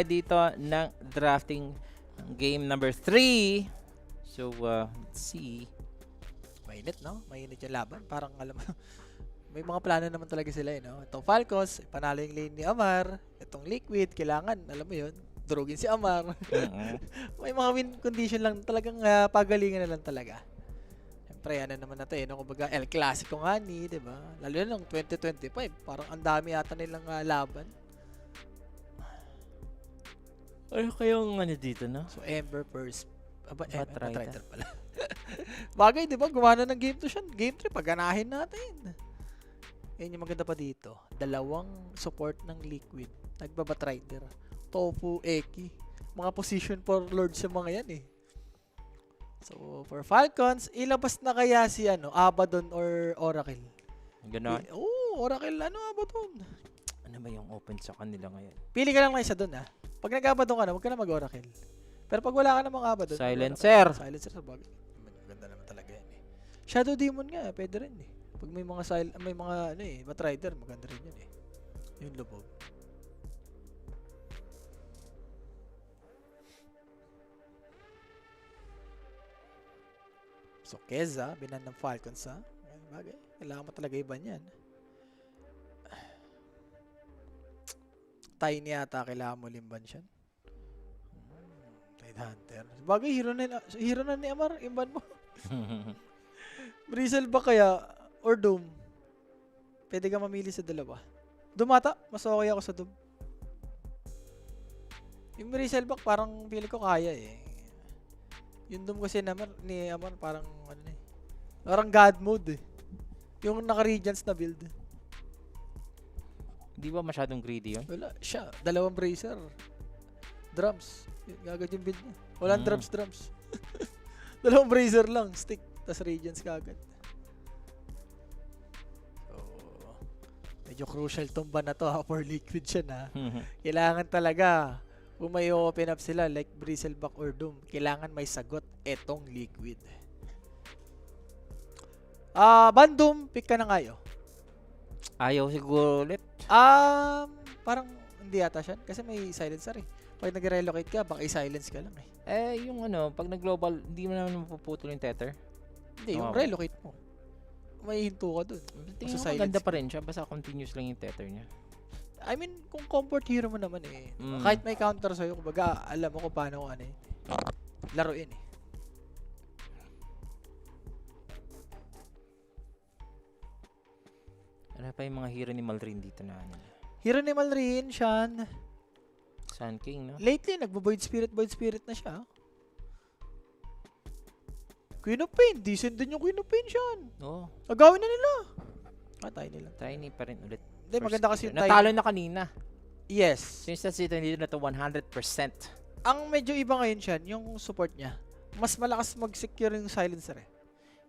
dito ng drafting game number 3. So, let's see. Mainit, no? Mainit yung laban. Parang alam mo, may mga plano naman talaga sila, no? Itong Falcons, panalo yung lane ni Amar. Itong Liquid, kailangan, alam mo yun, durugin si Amar. May mga win condition lang, talagang pagalingan na lang talaga. Siyempre, ano naman na ito, no? Kumbaga, El Clasico nga ni, di ba? Lalo na ng 2025, parang ang dami yata nilang laban. Ano kayong ano dito, no? So, Ember first. Batrider pala. Bagay, di ba? Gumana ng game 2 siya. Game 3, pagganahin natin. Yan yung maganda pa dito. Dalawang support ng Liquid. Nagbabatrider. Tofu, Eki. Mga position for Lords yung mga yan eh. So, for Falcons, ilabas na kaya si Abaddon or Oracle? Ganon. Oracle, Abaddon? Ano ba yung open sa kanila ngayon? Pili ka lang isa dun Pag nag-Abaddon ka na, huwag ka na mag-Oracle. Pero pag wala ka namang Abaddon, Silencer. Silencer sa bagay. Maganda naman talaga yan eh. Shadow Demon nga, pwede rin eh. Pag may mga Batrider, maganda rin yan eh. Yung lubog. So, Keza, binan ng Falcons bagay. Kailangan mo talaga iba niyan. Tiny yata, kailangan mo limban siya. Tide Hunter. Bagay, hero na ni Amar, imban mo. Bristle ba kaya? Or Doom? Pwede ka mamili sa dalawa. Dumata, mas okay ako sa Doom. Yung Bristle back, parang pili ko kaya eh. Yung Doom kasi ni Amar, parang parang God mode eh. Yung naka-Regents na build. Di ba masyadong greedy yun? Wala, siya. Dalawang Bracer. Drums. Gagad yung build niya. Walang drums. Dalawang Bracer lang. Stick. Tas Regents kagad. So, medyo crucial tumba na to for Liquid siya na. Kailangan talaga, kung may open up sila like Bristleback or Doom, kailangan may sagot etong Liquid. Bandom, pick ka na ngayo. Ayaw siguro ulit. Parang hindi yata siya. Kasi may silencer eh. Pag nag-relocate ka, baka i-silence ka lang eh. Yung pag nag-global, hindi mo naman mapuputol yung tether. Hindi, yung relocate mo. May hinto ka dun. Tingin ko maganda pa rin siya, basta continuous lang yung tether niya. I mean, kung comfort hero mo naman eh. Kahit may counter sa'yo, kumbaga, alam mo kung paano laruin eh. Ano pa yung mga hero ni Malrin dito na Hero ni Malrin, Sean. Sun King, no? Lately, Void Spirit na siya. Queen of Pain. Decent din yung Queen of Pain, Sean. Oo. Agawin na nila. Tiny lang. Tiny pa rin ulit. Hindi, maganda kasi yung natalo na kanina. Yes. Since that's dito na to 100%. Ang medyo iba ngayon, Sean, yung support niya. Mas malakas mag-secure yung silencer eh.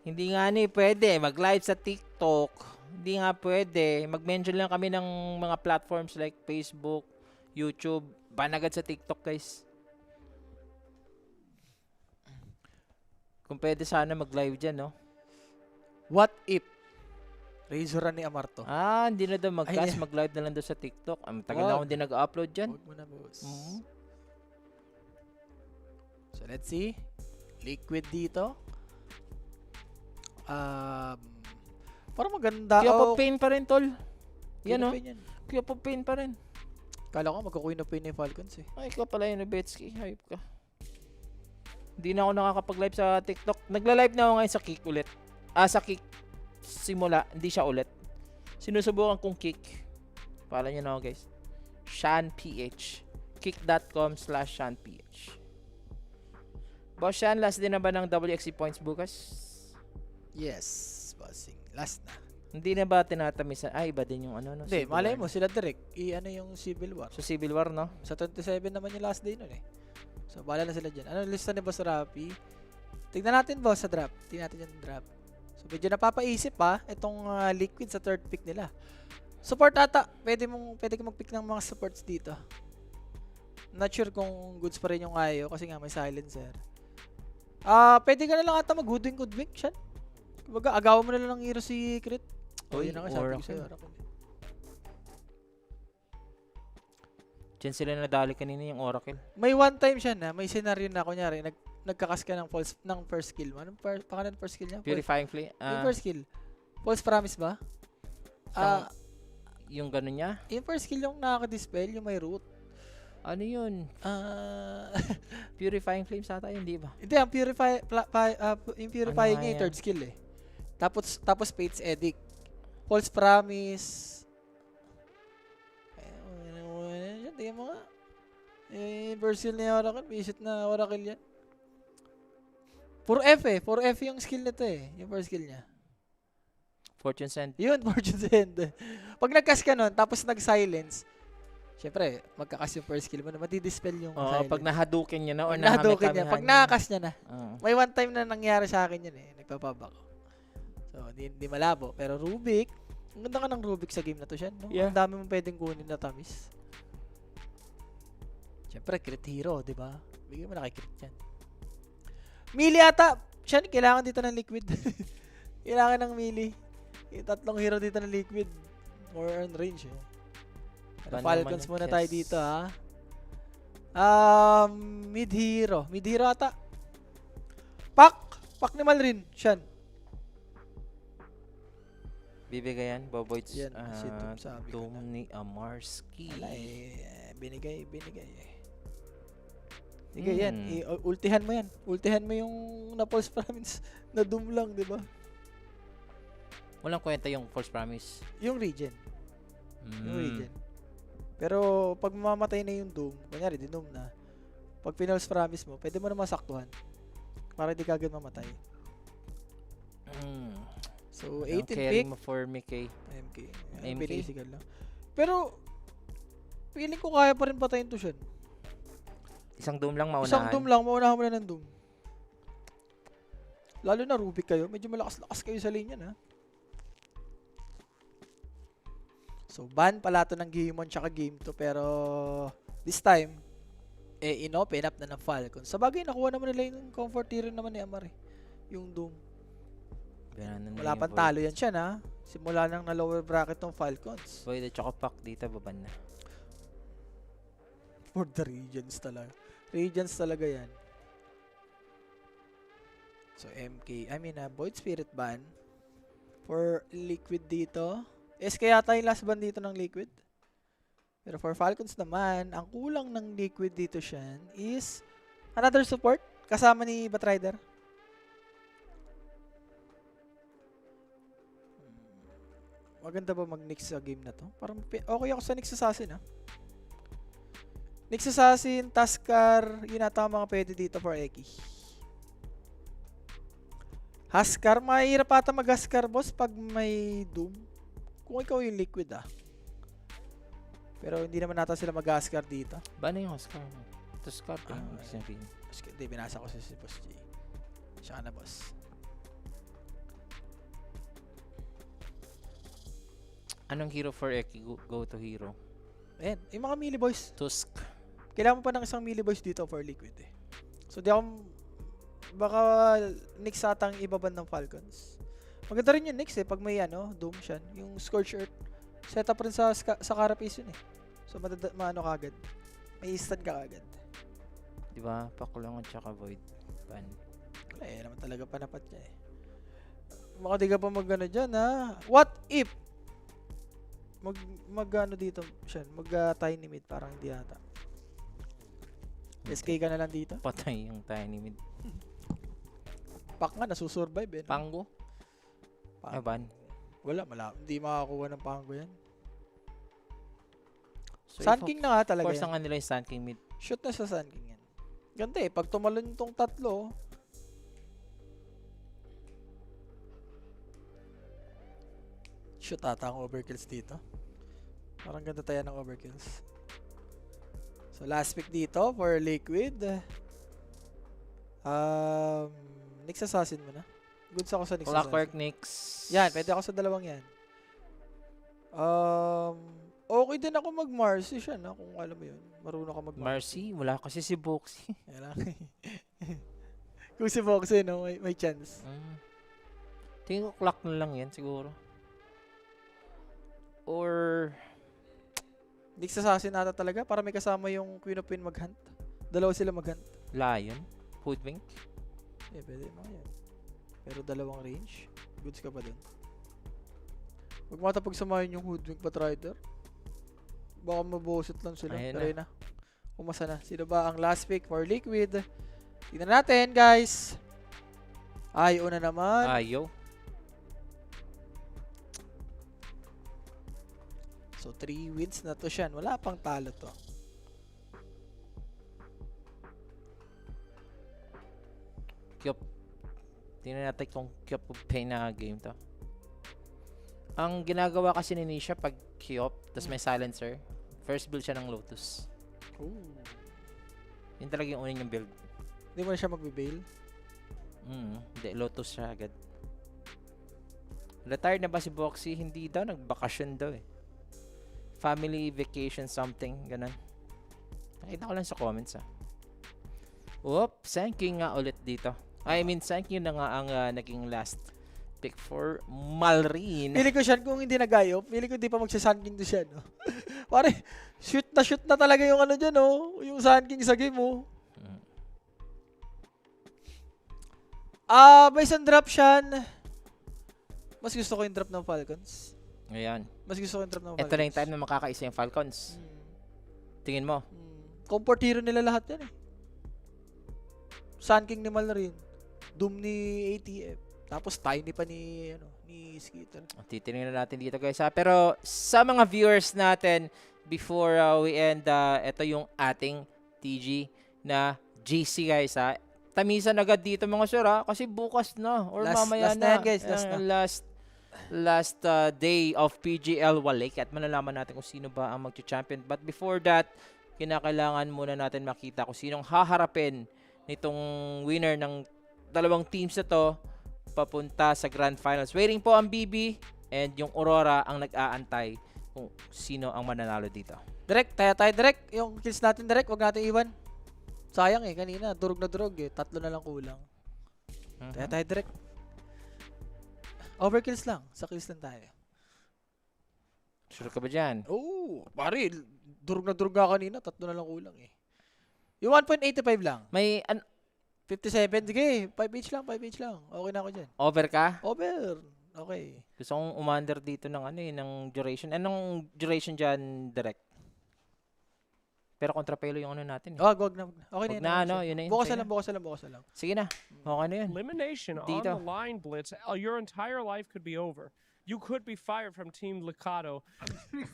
Hindi nga pwede. Mag-live sa TikTok. Hindi nga pwede. Mag-mention lang kami ng mga platforms like Facebook, YouTube. Ban agad sa TikTok, guys. Kung pwede sana mag-live dyan, no? What if Razor ni Amarto? Hindi na daw mag-cast. Mag-live na lang daw sa TikTok. Ang tagal na akong din nag-upload dyan. Huwag mo na, boss. So, let's see. Liquid dito. Parang maganda. Kaya pa pain pa rin, tol. Yan, no? Yan. Kaya pa pain pa rin. Kala ko magka-Queen of Pain ni Falcons eh. Ay, ikaw pala yun, Betsky. Hype ka. Hindi na ako nakakapag-live sa TikTok. Nagla-live na ako ngayon sa Kick ulit. Sa Kick. Simula. Hindi siya ulit. Sinusubukan kong Kick. Pala nyo na ako, guys. ShanPH. Kick.com/ShanPH. Boss Shan, last din na ba ng WXC points bukas? Yes, bossing. Last na. Hindi na ba tinatamisan? Iba din yung no? Hindi, malay mo, sila direct. Yung Civil War. So, Civil War, no? Sa 27 naman yung last day nun eh. So, bahala na sila dyan. Ano lista ni Boss Rapi? Tignan natin, Boss, sa draft. Tignan natin yung draft. So, medyo napapaisip itong Liquid sa third pick nila. Support ata. Pwede kang mag-pick ng mga supports dito. Not sure kung goods pa rin yung Ayo kasi nga may silencer. Pwede ka na lang ata mag-hoodwink siya. Kumbaga, agawan mo na lang ng hero si Crit. Yun na nga, sabi ko sa'yo. Diyan sila nadali kanina yung Oracle. May one time siya na, may scenario na, kunyari, nagkakas ka ng first skill mo. Anong pangalan ng first skill niya? Purifying Flame. Yung first skill. False promise ba? Ah, Yung gano'n niya. yung first skill yung nakaka-dispel, yung may root. Ano yun? Ah, Purifying Flame ata yun, di ba? hindi, ang yung purifying Ano niya nga yung yan? third skill eh. Tapos Fate's Edict. False promise. Tingnan mo nga. First skill ni Oracle, visit na Oracle yan. Puro F eh. Puro F yung skill nito eh. Yung first skill niya. Fortune Send. Yun, Fortune's End. Pag nag-cast ka nun, tapos nag-silence, syempre, magkakas yung first skill mo na madidispel yung Oo, silence. pag nahadukin niya na or Pag nahadukin niya, pag nakakas niya na. May one time na nangyari sa akin yun eh. Nagpapabak ko. So, di malabo. Pero Rubik, ang ganda ka ng Rubik sa game na to siya. No? Yeah. Ang dami mong pwedeng kunin na tamis. Syempre, crit hero, di ba? Bigyan mo na kay crit yan. Melee ata. Siya, kailangan dito ng liquid. Kailangan ng melee. Yung tatlong hero dito ng liquid. More on range eh. Pero Ban Falcons naman muna yung tayo chess. dito ha. Mid hero. Mid hero ata. Pak ni Malrin. Siyan. Bibigayan, Boboids. Yan, si Doom sabi ko na. Doom ni Amarski. Wala binigay. Binigay yan. Ultihan mo yan. Ultihan mo yung na-false promise na Doom lang, di ba? Walang kwenta yung False Promise. Yung regen. Yung Mm. regen. Pero pag mamamatay na yung Doom, kunyari di Doom na, pag pinals promise mo, pwede mo na masaktuhan. Para di kagad mamatay. Mm. So, Ang 18 carry pick. mo for MK. MK. MK. Physical lang. Pero, feeling ko kaya pa rin patayin to siya. Isang Doom lang maunahan. Isang Doom lang, maunahan mo na ng Doom. Lalo na Rubik kayo, medyo malakas-lakas kayo sa lane yan ha. So, ban pala to ng Game 1 tsaka Game 2, pero this time, in-open up na ng Falcon. Sa bagay, nakuha naman nila yung comfort hero naman ni Amar eh. Yung Doom. Ganun na Wala yung pang talo yan siya na. Simula nang na lower bracket ng Falcons. Void at saka Pack dito, baban na. For the regions talaga. Regions talaga yan. So, Void Spirit ban. For Liquid dito. SK yata yung last ban dito ng Liquid. Pero for Falcons naman, ang kulang ng Liquid dito siya is another support kasama ni Batrider. Maganda ba mag-Nyx sa game na to? Parang okay ako sa Nyx Assassin Nyx Assassin, Taskar, yun ata ang mga pwede dito for Eki. Huskar, mahirap ata mag-Huskar boss pag may Doom. Kung ikaw yung Liquid Pero hindi naman nata sila mag-Huskar dito. Ba na yung Oscar? Oscar ko. Hindi, binasa ko si Boss G. Siya na boss. Anong hero for Eki? Go to hero. Ayan, yung mga melee boys. Tusk. Kailangan mo pa ng isang melee boys dito for Liquid So di ako, baka Nyx atang ibaban ng Falcons. Maganda rin yung Nyx pag may Doom siya. Yung Scorch Earth. Set up rin sa Carapace yun So maano kagad. May instant ka kagad. Diba? Pakulang at saka Void. Ban. Wala naman talaga panapat niya Baka di ka pa mag-ano dyan What if mag-ano dito siya, mag-tiny mid, parang hindi ata. SK ka na lang dito. Patay yung tiny mid. Pack nga, nasusurvive no? Pango? Ban. Wala, hindi makakuha ng Pango yan. So, Sun King na nga talaga force yan. nga nila yung Sun King mid. Shoot na sa Sun King yan. Ganda pag tumalon tong tatlo, shoot ata ang overkills dito. Parang ganda tayo ng overkills. So last pick dito for Liquid. Nyx Assassin mo na. Goods ako sa Nyx Clockwork Assassin. Nyx. Yan, pwede ako sa dalawang yan. Okay din ako mag-Marcy siya kung alam mo yun. Marunong ka mag-Marcy. Marcy? Wala kasi si Boxy. Yan lang. Kung si Boxy, may chance. Tingin ko clock na lang yan siguro. Or Nyx Assassin ata talaga para may kasama yung Queen of Pain mag-hunt. Dalawa sila mag-hunt. Lion. Hoodwink. Pwede mga yan. Pero dalawang range. Goods ka pa dun. Huwag matapagsamahin yung Hoodwink Batrider. Baka mabusit lang sila. Ayun Pero yun na. Umasa na. Sino ba ang last pick for Liquid? Tingnan natin, guys. Ayaw na naman. Ayaw. So, 3 wins na to siya. Wala pang talo to. Kyop. Tingnan natin kung Kyop of Pain na game to. Ang ginagawa kasi ni Nisha pag Kyop, tapos may silencer, first build siya ng Lotus. Ooh. Yun talaga yung una niyang build. Hindi mo na siya magbe-bail. Hindi, Lotus siya agad. Retired na ba si Boxy? Hindi daw, nagbakasyon daw eh. Family vacation something, ganun. Nakita ko lang sa comments ah. Oop, Sanking nga ulit dito. I mean, Sanking na nga ang naging last pick for Malrine. Pili ko siya kung hindi nagayop. Pili ko hindi pa magsa-Sun King to siya, no? Pare, shoot na talaga yung ano dyan, no? Yung Sun King sa game, oh. Based on drop siyan, mas gusto ko yung drop ng Falcons. Ayan. Mas gusto ko yung drop ng Falcons. Ito na yung time na makakaisa yung Falcons. Tingin mo? Comfort hero nila lahat yan, eh. Sun King ni Malrine. Doom ni ATF. Tapos Tiny pa ni Skitter. Titingnan natin dito guys ha. Pero sa mga viewers natin, before we end, ito yung ating TG na GC guys ha. Tamisan agad dito mga sir ha. Kasi bukas na or mamaya last na na. yan, guys. Last na. Last day of PGL Walik at malalaman natin kung sino ba ang magcha-champion. But before that, kinakailangan muna natin makita kung sinong haharapin nitong winner ng dalawang teams na to papunta sa Grand Finals. Waiting po ang BB and yung Aurora ang nag-aantay kung sino ang mananalo dito. Direct, tayo direct. Yung kills natin direct, wag natin iwan. Sayang eh, kanina, durog na durog eh. 3 na lang kulang. Tayo direct. Overkills lang. Sa kills lang tayo. Sure ka ba dyan? Oh, pare, durog na durog nga kanina. 3 na lang kulang eh. Yung 1.85 lang. May 57, sige. 5 each lang, 5 each lang. Okay na ako dyan. over ka? Over. Okay. Gusto kong umander dito ng ng duration. Anong duration dyan direct? Pero kontra pelo yung ano natin eh. Wag na. Okay Wag na. na, yun na yun. Bukas Sige na lang, bukas na lang. Sige na. Okay na yun. Elimination on Dito. the line, Blitz. Your entire life could be over. You could be fired from Team Licado.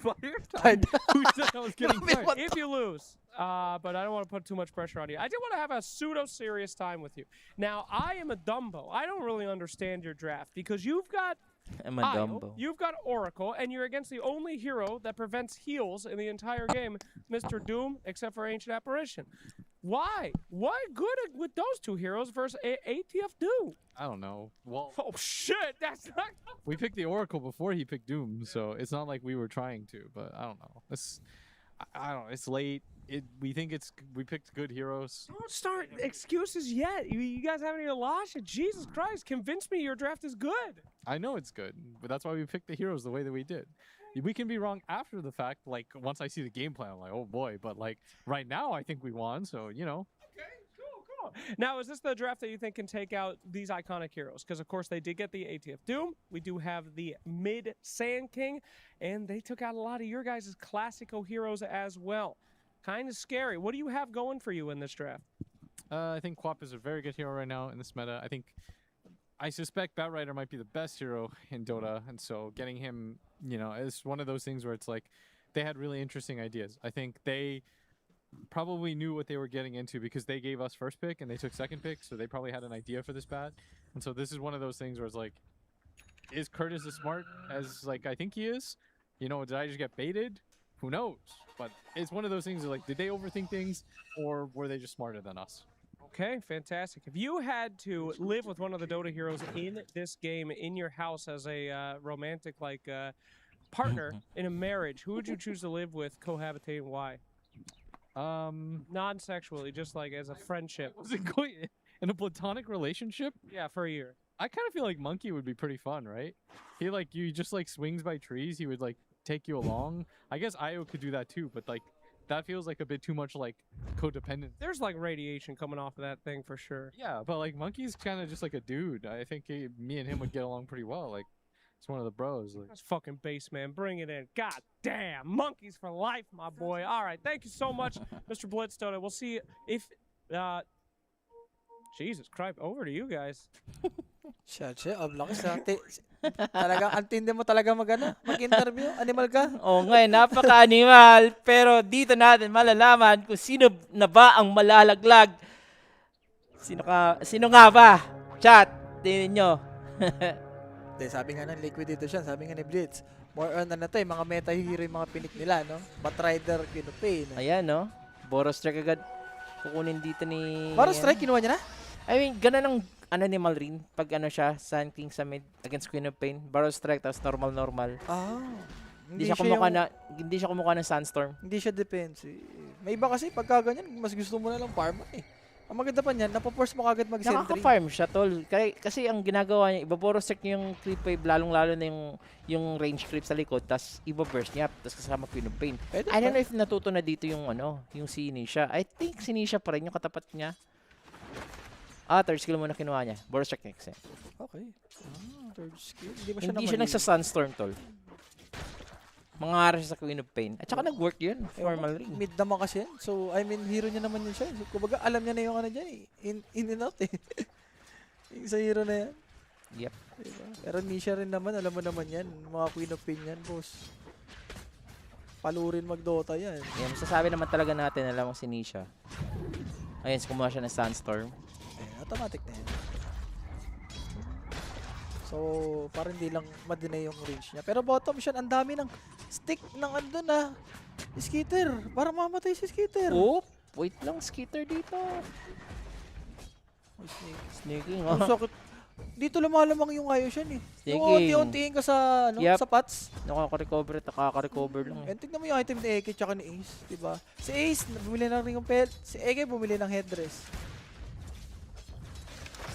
Fired? Who said I was getting Grabe, fired? what If you lose. But I don't want to put too much pressure on you. I did want to have a pseudo-serious time with you. Now, I am a Dumbo. I don't really understand your draft because you've got I'm a Io, Dumbo. you've got Oracle, and you're against the only hero that prevents heals in the entire game, Mr. Doom, except for Ancient Apparition. Why? Why good with those two heroes versus ATF Doom? I don't know. Well, Oh shit, that's not. we picked the Oracle before he picked Doom, so it's not like we were trying to. But I don't know. I don't know. It's late. We picked good heroes. Don't start excuses yet. You guys haven't even lost it. Jesus Christ, convince me your draft is good. I know it's good, but that's why we picked the heroes the way that we did. We can be wrong after the fact. Like once I see the game plan, I'm like, oh boy. But like right now, I think we won. So you know. Okay, cool. Now, is this the draft that you think can take out these iconic heroes? Because, of course, they did get the ATF Doom. We do have the mid Sand King, and they took out a lot of your guys' classical heroes as well. Kind of scary. What do you have going for you in this draft? I think Quap is a very good hero right now in this meta. I suspect Batrider might be the best hero in Dota, and so getting him, is one of those things where it's like they had really interesting ideas. I think they probably knew what they were getting into because they gave us first pick and they took second pick, so they probably had an idea for this bat. And so this is one of those things where it's like, is Curtis as smart as like I think he is? Did I just get baited? Who knows? But it's one of those things where, like, did they overthink things or were they just smarter than us? Okay, fantastic. If you had to live with one of the Dota heroes in this game in your house as a romantic partner in a marriage, who would you choose to live with, cohabitating? Why? Non-sexually, just like as a friendship. Was it going in a platonic relationship? Yeah, for a year. I kind of feel like Monkey would be pretty fun, right? He you just swings by trees. He would take you along. I guess Io could do that too, but like that feels like a bit too much like codependent. There's like radiation coming off of that thing for sure. Yeah, but like Monkey's kind of just like a dude. I think me and him would get along pretty well. Like it's one of the bros. Like, That's fucking base, man. Bring it in. God damn. Monkeys for life, my boy. All right. Thank you so much, Mr. Blitzstone. We'll see if. Jesus Christ. Over to you guys. Siya, ang lakas ha. Talaga, antindi mo talaga mag-interview? Animal ka? Oo nga, napaka-animal. Pero dito natin malalaman kung sino na ba ang malalaglag. Sino nga ba? Chat, tingnan nyo. Sabi nga ng Liquid dito siya, sabi nga ni Blitz, more on mga meta hero yung mga pinik nila, no? Batrider, Kinupay. Ayan, no? Boros strike agad. Kukunin dito ni... Baro strike, kinuha niya na? I mean, ganun ang ni Malrin. Pag siya, Sun King sa mid against Queen of Pain. Barrel strike, tapos normal. Hindi siya kumukha ng Sunstorm. Hindi siya defensive. May iba kasi, pagka ganyan, mas gusto mo na lang farm eh. Ang maganda pa niyan, napoforce mo kagad mag-sentry. Nakaka-farm siya, tol. Kasi ang ginagawa niya, ibaborostek niya yung creep wave, lalong-lalo na yung range creep sa likod, tapos ibaburst niya, tapos kasama Queen of Pain. I don't know if natuto na dito yung si Nisha. I think si Nisha pa rin yung katapat niya. Third skill muna kinuha niya. Borostek next eh. Okay. Third skill. Hindi siya nagsa-Sunstorm, tol. Mangarap siya sa Queen of Pain. At saka nag-work yun. Formal ring. Mid naman kasi yan. So, I mean, hero niya naman yun siya. So, kumbaga, alam niya na yung dyan eh. In and out eh. Yung sa hero na yan. Yep. Diba? Pero Nisha rin naman, alam mo naman yan. Mga Queen of Pain yan, boss. Palurin mag-Dota yan. Yan, masasabi naman talaga natin, alam mo si Nisha. Ayun, kumuha siya ng Sunstorm. Automatic na yan. So, parang hindi lang ma-deny yung range niya. Pero bottom siya, ang dami ng stick ng andun na Skitter. Parang mamatay si Skitter. Oh, wait lang, Skitter dito. Oh, snake. Sneaking, Ang sakit. Dito lumalamang yung ayos yan eh. Yung Sneaking. unti-untiin ka sa, Yep. sa pots. Nakaka-recover lang. And tignan mo yung item ni Eke tsaka ni Ace, diba? Si Ace, bumili ng ring of pelt. Si Eke, bumili ng headdress.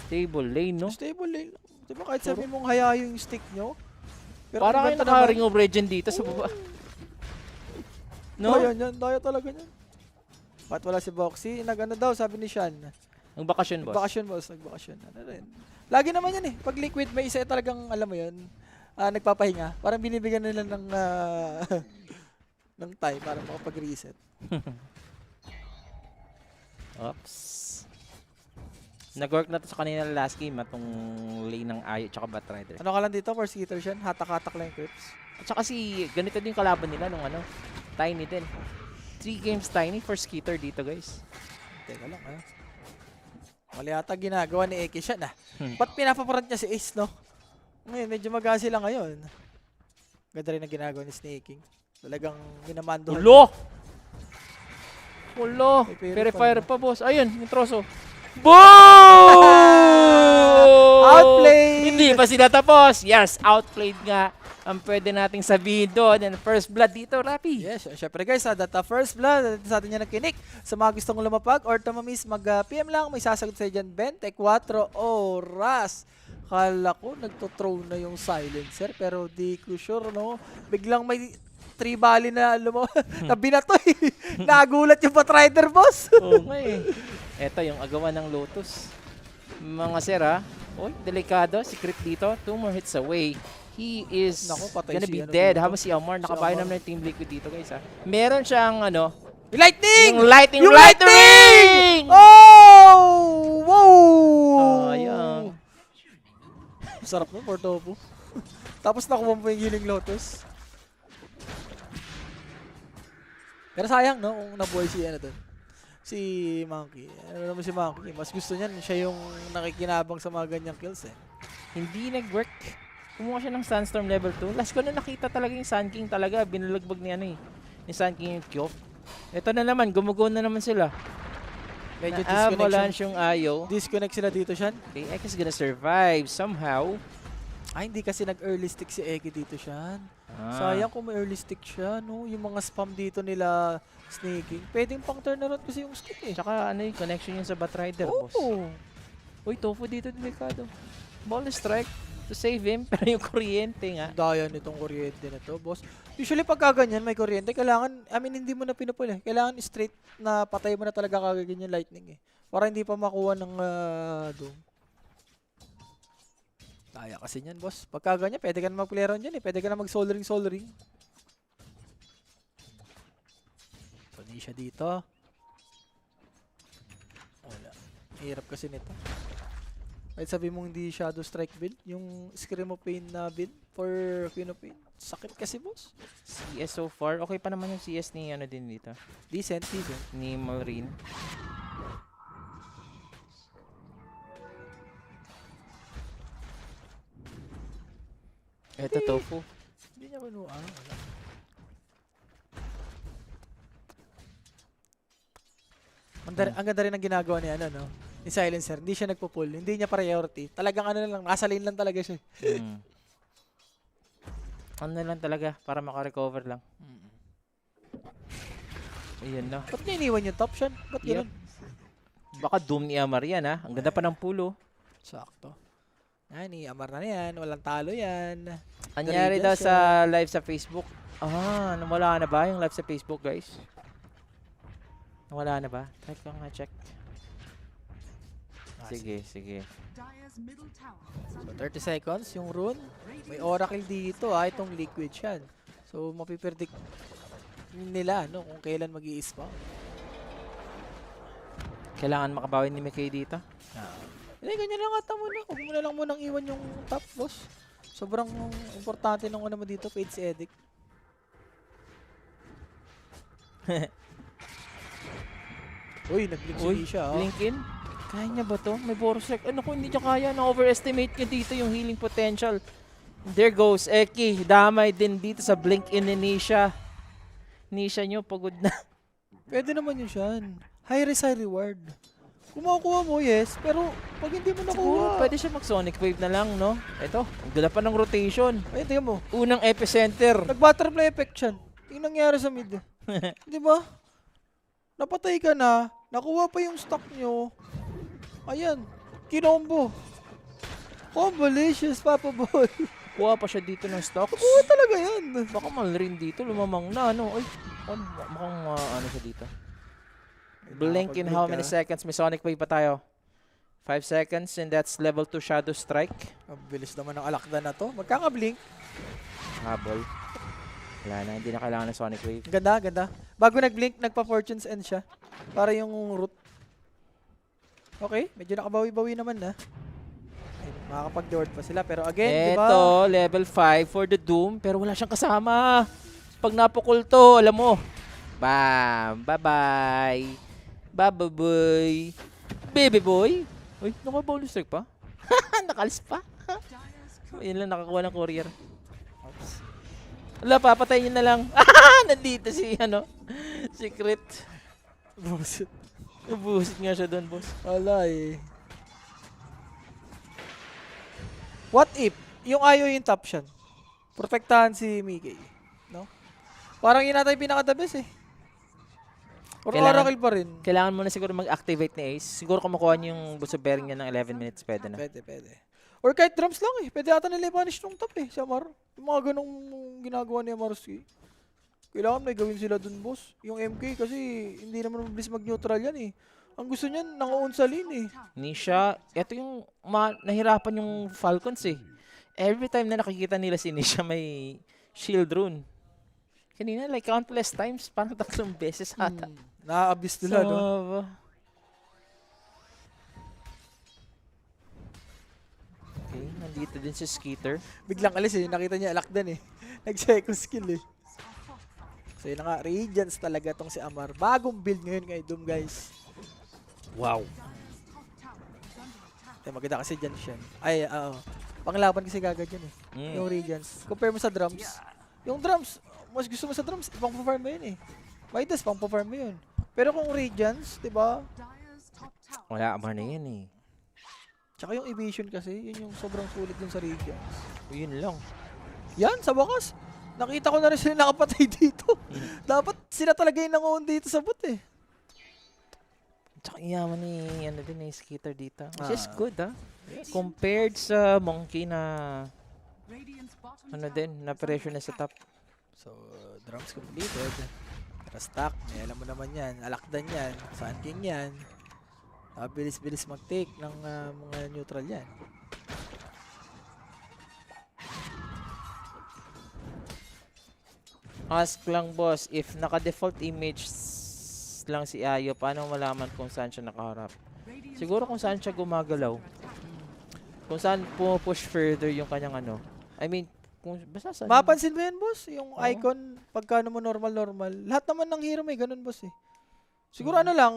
Stable lane, no? Stable lane. Diba kahit sabi mong haya yung stick nyo? Pero Para kayo ang ganda naka-ring naman. of legend dito sa baba. No? Daya yan, daya talaga yan. Bakit wala si Boxy? Nag-ano daw, sabi ni Sean. Ang bakasyon, boss. Nagbakasyon, boss. Nagbakasyon. Ano rin. Lagi naman yan eh. Pag liquid, may isa talagang, alam mo yun, nagpapahinga. Parang binibigyan nila ng, ng time para makapag-reset. Oops. Nag-work na to sa kanina last game, atong lane ng Ayo tsaka Batrider. Ano ka lang dito, for skitter siya? Hatak-hatak lang yung clips. At saka ganito din yung kalaban nila nung Tiny din. 3 games Tiny for Skitter dito, guys. Teka lang, ha? Mali ata ginagawa ni Eke siya na. Hmm. Ba't pinapaparant niya si Ace, no? Ngayon, medyo magasi lang ngayon. Ganda rin ang ginagawa ni Snaking. Talagang minamandohan. Ulo! May Pero fire fire pa, boss. Ayun, yung troso. Boom! Outplayed! Hindi pa sila tapos. Yes, outplayed nga ang pwede nating sabihin doon. And first blood dito, Rapi. Yes, syempre guys, data first blood, sa atin yan nakinig. Sa mga gustong lumapag or tumamis, mag-PM lang, may sasagot sa dyan, 24 oras. Kala ko, nagto-throw na yung silencer, pero di ko sure, no? Biglang may 3 bali na, nabinato eh. Nagulat yung Batrider, boss. Oo nga eh. Eto yung agawan ng Lotus. Mga sir, Uy, delikado. Si Crit dito. 2 more hits away. He is Naku, patay gonna si be ano dead. dito. Habang si Amar, nakabayan Amar. naman ng Team Liquid dito, guys, Meron siyang, Yung lightning! yung lightning! Yung Lightning! Oh! Wow! Sayang. Sarap no, Portopo. Tapos nakuha mo yung Healing Lotus. Pero sayang, no? Kung nabuhay si ano doon. Si Monkey. Ano naman si Monkey? Mas gusto niyan, siya yung nakikinabang sa mga ganyang kills eh. Hindi nag-work. Kumuha siya ng Sunstorm level 2. Last ko na nakita talaga yung Sun King talaga. Binalagbag ni Ni Sun King yung Kyok. Ito na naman, gumugo na naman sila. Medyo Avalanche yung Ayo. disconnect sila dito, Sean. Okay, X is gonna survive somehow. Ay, hindi kasi nag-early stick si Eki dito, Sean. Ah. Sayang kung may early stick siya, no? Yung mga spam dito nila snaking. Pwedeng pang turnaround kasi yung stick eh. Tsaka yung connection yun sa Batrider, boss. Oo. Uy, Tofu dito, delikado. Ball strike. to save him, pero yung kuryente nga. Daya nitong kuryente na to, boss. Usually pagka ganyan may kuryente, kailangan, hindi mo na pinupul eh. Kailangan straight na patay mo na talaga kagad yung lightning eh. Para hindi pa makuha ng doom. Daya kasi niyan, boss. Pagka ganyan, pwede ka na mag-play around yan eh. Pwede ka na mag-soldering. So, di siya dito. Wala. Hirap kasi nito. Kahit sabi mong hindi Shadow Strike build, yung Scream of Pain na build for Queen of Pain. Sakit kasi, boss. CS so far, okay pa naman yung CS ni ano din dito. Decent. Ni Marine. Eto Tofu. Hindi niya manuha. Wala. Ang ganda rin ang ginagawa niya, no? Ni Silencer. Hindi siya nagpo-pull. Hindi niya priority. Talagang lang, nasa lane lang talaga siya. Ano lang talaga, para makarecover lang. Ayan na. Ba't niya iniwan yung top shot? Ba't Yep. ganun? Baka Doom ni Amar yan ha. Ang ganda pa ng pulo. Sakto. Yan, Amar na yan. Walang talo yan. Anyari daw Doritos sa live sa Facebook. Nawala na ba yung live sa Facebook, guys? Nawala na ba? Try ko nga check. Sige. So, 30 seconds yung rune. May oracle dito itong liquid yan. So, mapipredict nila kung kailan mag-i-spawn. Kailangan makabawi ni McKay dito. Hindi, ganyan lang ata muna. Huwag mo na lang munang iwan yung top, boss. Sobrang importante nung ano mo dito, page edit. Uy, nag-blink si Nisha. Blinkin? Kaya niya ba to? May Borosek. Ano kung hindi niya kaya? Na-overestimate niya dito yung healing potential. There goes Eki. Damay din dito sa blink-in ni Nisha. Nisha nyo, pagod na. Pwede naman yun siyan. High risk, high reward. Kung makukuha mo, yes. Pero pag hindi mo nakuha. Siguro pwede siya mag-Sonic Wave na lang, no? Ito, ang ganda pa ng rotation. Ayun, tingnan mo. Unang epicenter. Nag-butterfly effect siyan. Yung nangyari sa mid. Di ba? Napatay ka na. Nakuha pa yung stock nyo. Ayan. Kinombo. Combolicious, Papa Boy. Kuha pa siya dito ng stocks. Oo, talaga yan. Baka rin dito, lumamang na, ano? Ay, mukhang ano siya dito. Blink in how many seconds? May Sonic Wave pa tayo. 5 seconds and that's level 2 Shadow Strike. Ang bilis naman ng alakda na to. Magkaka-blink. Habol. Wala na, hindi na kailangan ng Sonic Wave. Ganda, ganda. Bago nag-blink, nagpa-Fortune's End siya. Para yung root. Okay, medyo nakabawi-bawi naman na. Ay, makakapag-deward pa sila. Pero again, di ba? Eto, level 5 for the Doom. Pero wala siyang kasama. Pag napukul to, alam mo. Bam! Bye-bye! Bye-bye! Baby boy! Uy, naka-bonus strike pa? Nakalis pa? Yun lang, nakakuha ng courier. Wala, papatayin na lang. Nandito si, secret. Bullshit. Nabusit nga siya doon, boss. Wala eh. What if, yung ayaw yung top shot, protektahan si Mickey, no? Parang yun natin pinaka-the best eh. Or Kailangan- Oracle pa rin. Kailangan mo na siguro mag-activate ni Ace. Siguro kung makuha niyo yung boost of bearing niya ng 11 minutes, pwede na. Pwede. Or kahit drums lang eh. Pwede ata nila i-punish nung top eh, si Amar. Yung mga ganong ginagawa ni Amarski. Kailangan may gawin sila dun, boss. Yung MK kasi hindi naman mabilis mag-neutral yan eh. Ang gusto niyan, nanguun sa lane eh. Nisha, ito yung nahirapan yung Falcons eh. Every time na nakikita nila si Nisha may shield rune. Kanina like countless times, parang 3 beses ata. Na-abuse nila, no? Okay, nandito din si Skeeter. Biglang alis eh. Nakita niya alakdan eh. Nag-second skill eh. So yun na nga, Radiance talaga tong si Amar. Bagong build ngayon kay Doom, guys. Wow. Maganda kasi dyan siya. Ay, panglaban kasi gagad yan eh. Yung Radiance. Compare mo sa drums. Yung drums, mas gusto mo sa drums, pang-farm mo yun eh. Midas, pang-farm mo yun. Pero kung Radiance, diba? Wala, Amar na yan eh. Tsaka yung Evasion kasi, yun yung sobrang sulit dun sa Radiance. Yun lang. Yan, sa wakas. Nakita ko na rin sila nakapatay dito. Dapat sila talaga yung nanguun dito sa bot eh. Tsaka yaman ni ano din ni Skitter dito. Which is Ah. good compared sa Monkey na ano din, na pressure na sa top. So, drums completed. Pero stack, may alam mo naman yan. Alakdan yan. Sun King yan. Bilis-bilis mag-take ng mga neutral yan. Ask lang boss, if naka-default image lang si Ayo, paano malaman kung saan siya nakaharap? Siguro kung saan siya gumagalaw. Kung saan push further yung kanyang ano. I mean, kung basta saan. Mapansin mo yan, boss? Yung Oo. icon, pagkano mo normal. Lahat naman ng hero may ganun, boss eh. Siguro ano lang,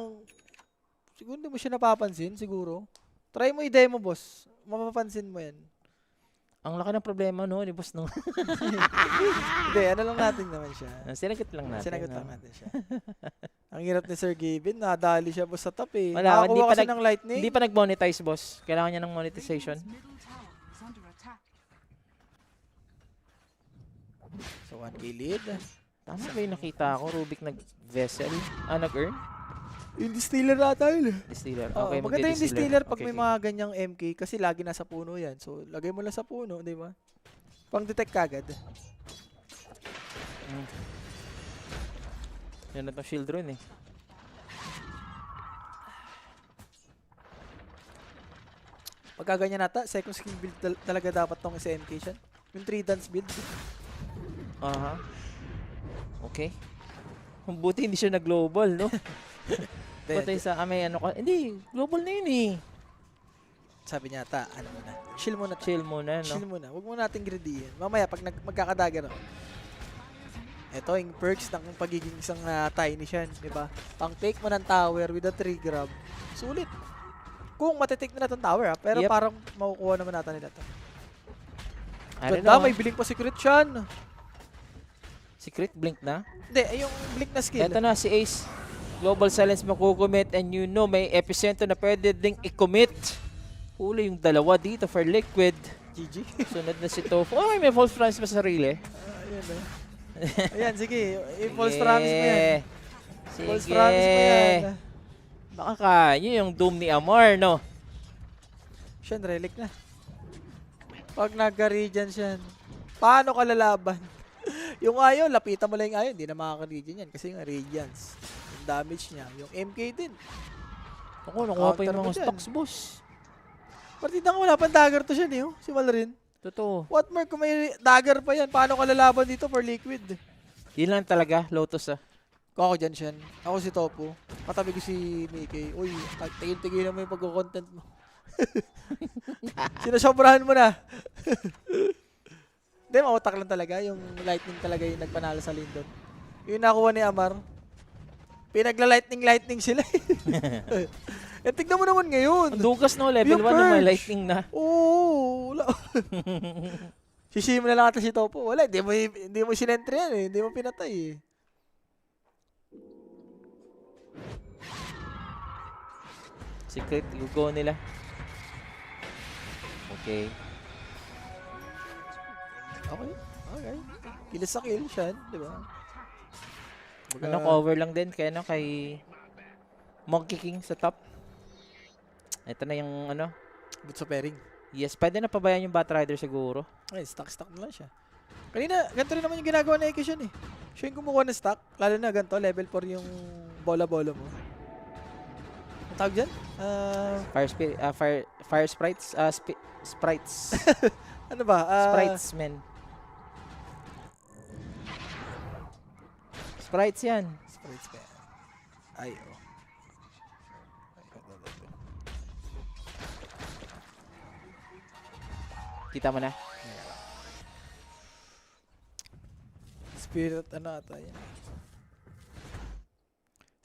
siguro hindi mo siya napapansin, siguro. Try mo i-demo, boss. Mapapansin mo yan. Ang laki ng problema no, ni boss no. Hindi, ano lang natin naman siya. Sinagot lang natin. Sinagot no? lang natin siya. Ang hirap ni Sir Gavin, nadali siya boss sa top eh. Wala, hindi Nakakuha pa kasi nag- ng lightning. Hindi pa nag-monetize boss. Kailangan niya ng monetization. So 1k lead. Tama ba yung nakita ko? Rubik nag-vessel? Nag-earn? Yung distiller ata yun. Distiller. Oo, Okay, maganda yung distiller pag Okay, may okay. mga ganyang MK kasi lagi nasa puno yan. So lagay mo lang sa puno, di ba? Pang-detect kagad. Yan na itong shield rune eh. Pagka ganyan nata, second skill build talaga dapat tong sa MK siya. Yung 3 dance build. Aha. Okay. Kung buti hindi siya nag-global, no? Patay sa may ano ka. Hindi, global na yun eh. Sabi niya ata, ano muna. Chill muna. Chill muna, no? Chill muna. Huwag mo nating greedyin. Mamaya, pag magkakadagan ako. Ito, yung perks ng pagiging isang tiny siya, di ba? Pang take mo ng tower with a 3 grab. Sulit. Kung matitake na itong tower, ha? Pero Yep. parang makukuha naman natin nila ito. I don't Ganda, know. may biling pa secret siyan. Secret blink na. Hindi, yung blink na skill. Eto na si Ace. Global silence makukommit and you know may epicenter na pwede ding i-commit. Huli yung dalawa dito for Liquid. GG. Sunod na si Tofu. Oh, may false promise pa sa sarili. Ayan, Ayan, sige. I-false promise mo yan. Sige. False promise mo yan. Baka kaya yung doom ni Amar, no? Siyan, relic na. Pag nagka-regen siyan, paano ka lalaban? Yung ayaw, lapitan mo lang yung ayaw, hindi na makaka-regen yan kasi yung radiance. Yung damage niya. Yung MK din. Ako, nakuha pa Counter yung mo mga dyan. stocks, boss. Partida nga wala pang dagger to siya, eh, si Valrin. Totoo. What more kung may dagger pa yan? Paano ka lalaban dito for liquid? Yun lang talaga, Lotus Kung ako dyan siyan. Ako si Topo. Katabi ko si Mickey. Uy, tigil-tigil mo yung pagko-content mo. Sinasobrahan mo na. Hindi, mautak lang talaga. Yung lightning talaga yung nagpanalo sa Lindon. Yung nakuha ni Amar. Pinagla-lightning sila. Eh, tignan mo naman ngayon. Ang dugas no, level Yung 1 na may perch. lightning na. Oo, wala. Sisihin mo na lang ata si Topo. Wala, hindi mo sinentry yan eh. Hindi mo pinatay eh. Secret, go nila. Okay. Okay. Okay. Kill sa kill siya, di ba? Ano, cover lang din kay, ano, kay Monkey King sa top. Ito na yung ano. Boots of pairing. Yes, pwede na pabayaan yung Batrider siguro. Ay, stock na lang siya. Kanina, ganito rin naman yung ginagawa na Ekisyon eh. Siya yung kumukuha ng stock. Lalo na ganito, level 4 yung bola-bola mo. Ang tawag dyan? Fire sprites, sprites. Ano ba? Sprites, men. Sprites yan. Sprites pa yan. Ay, oh. Kita mo na. Spirit, ano ata yan?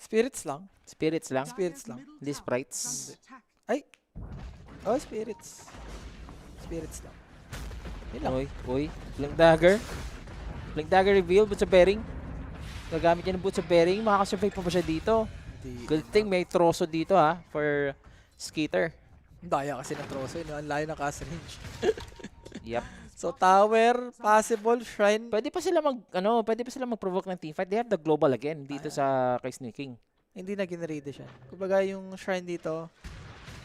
Spirits lang. Spirits lang. Spirits lang. Hindi sprites. Oh, spirits. Spirits lang. Yun lang. Uy. Blink Dagger. Blink Dagger reveal. Boots of bearing. Gagamit niya ng boots of bearing. Makakasurvive pa ba siya dito? Hindi. Good thing may troso dito for Skeeter. Daya kasi ng troso yun. Ang layo ng cast range. Yep. So, tower, possible, shrine. Pwede pa sila mag-provoke ng teamfight. They have the global again dito sa kay Sneaking. Hindi na ginready siya. Kumbaga yung shrine dito,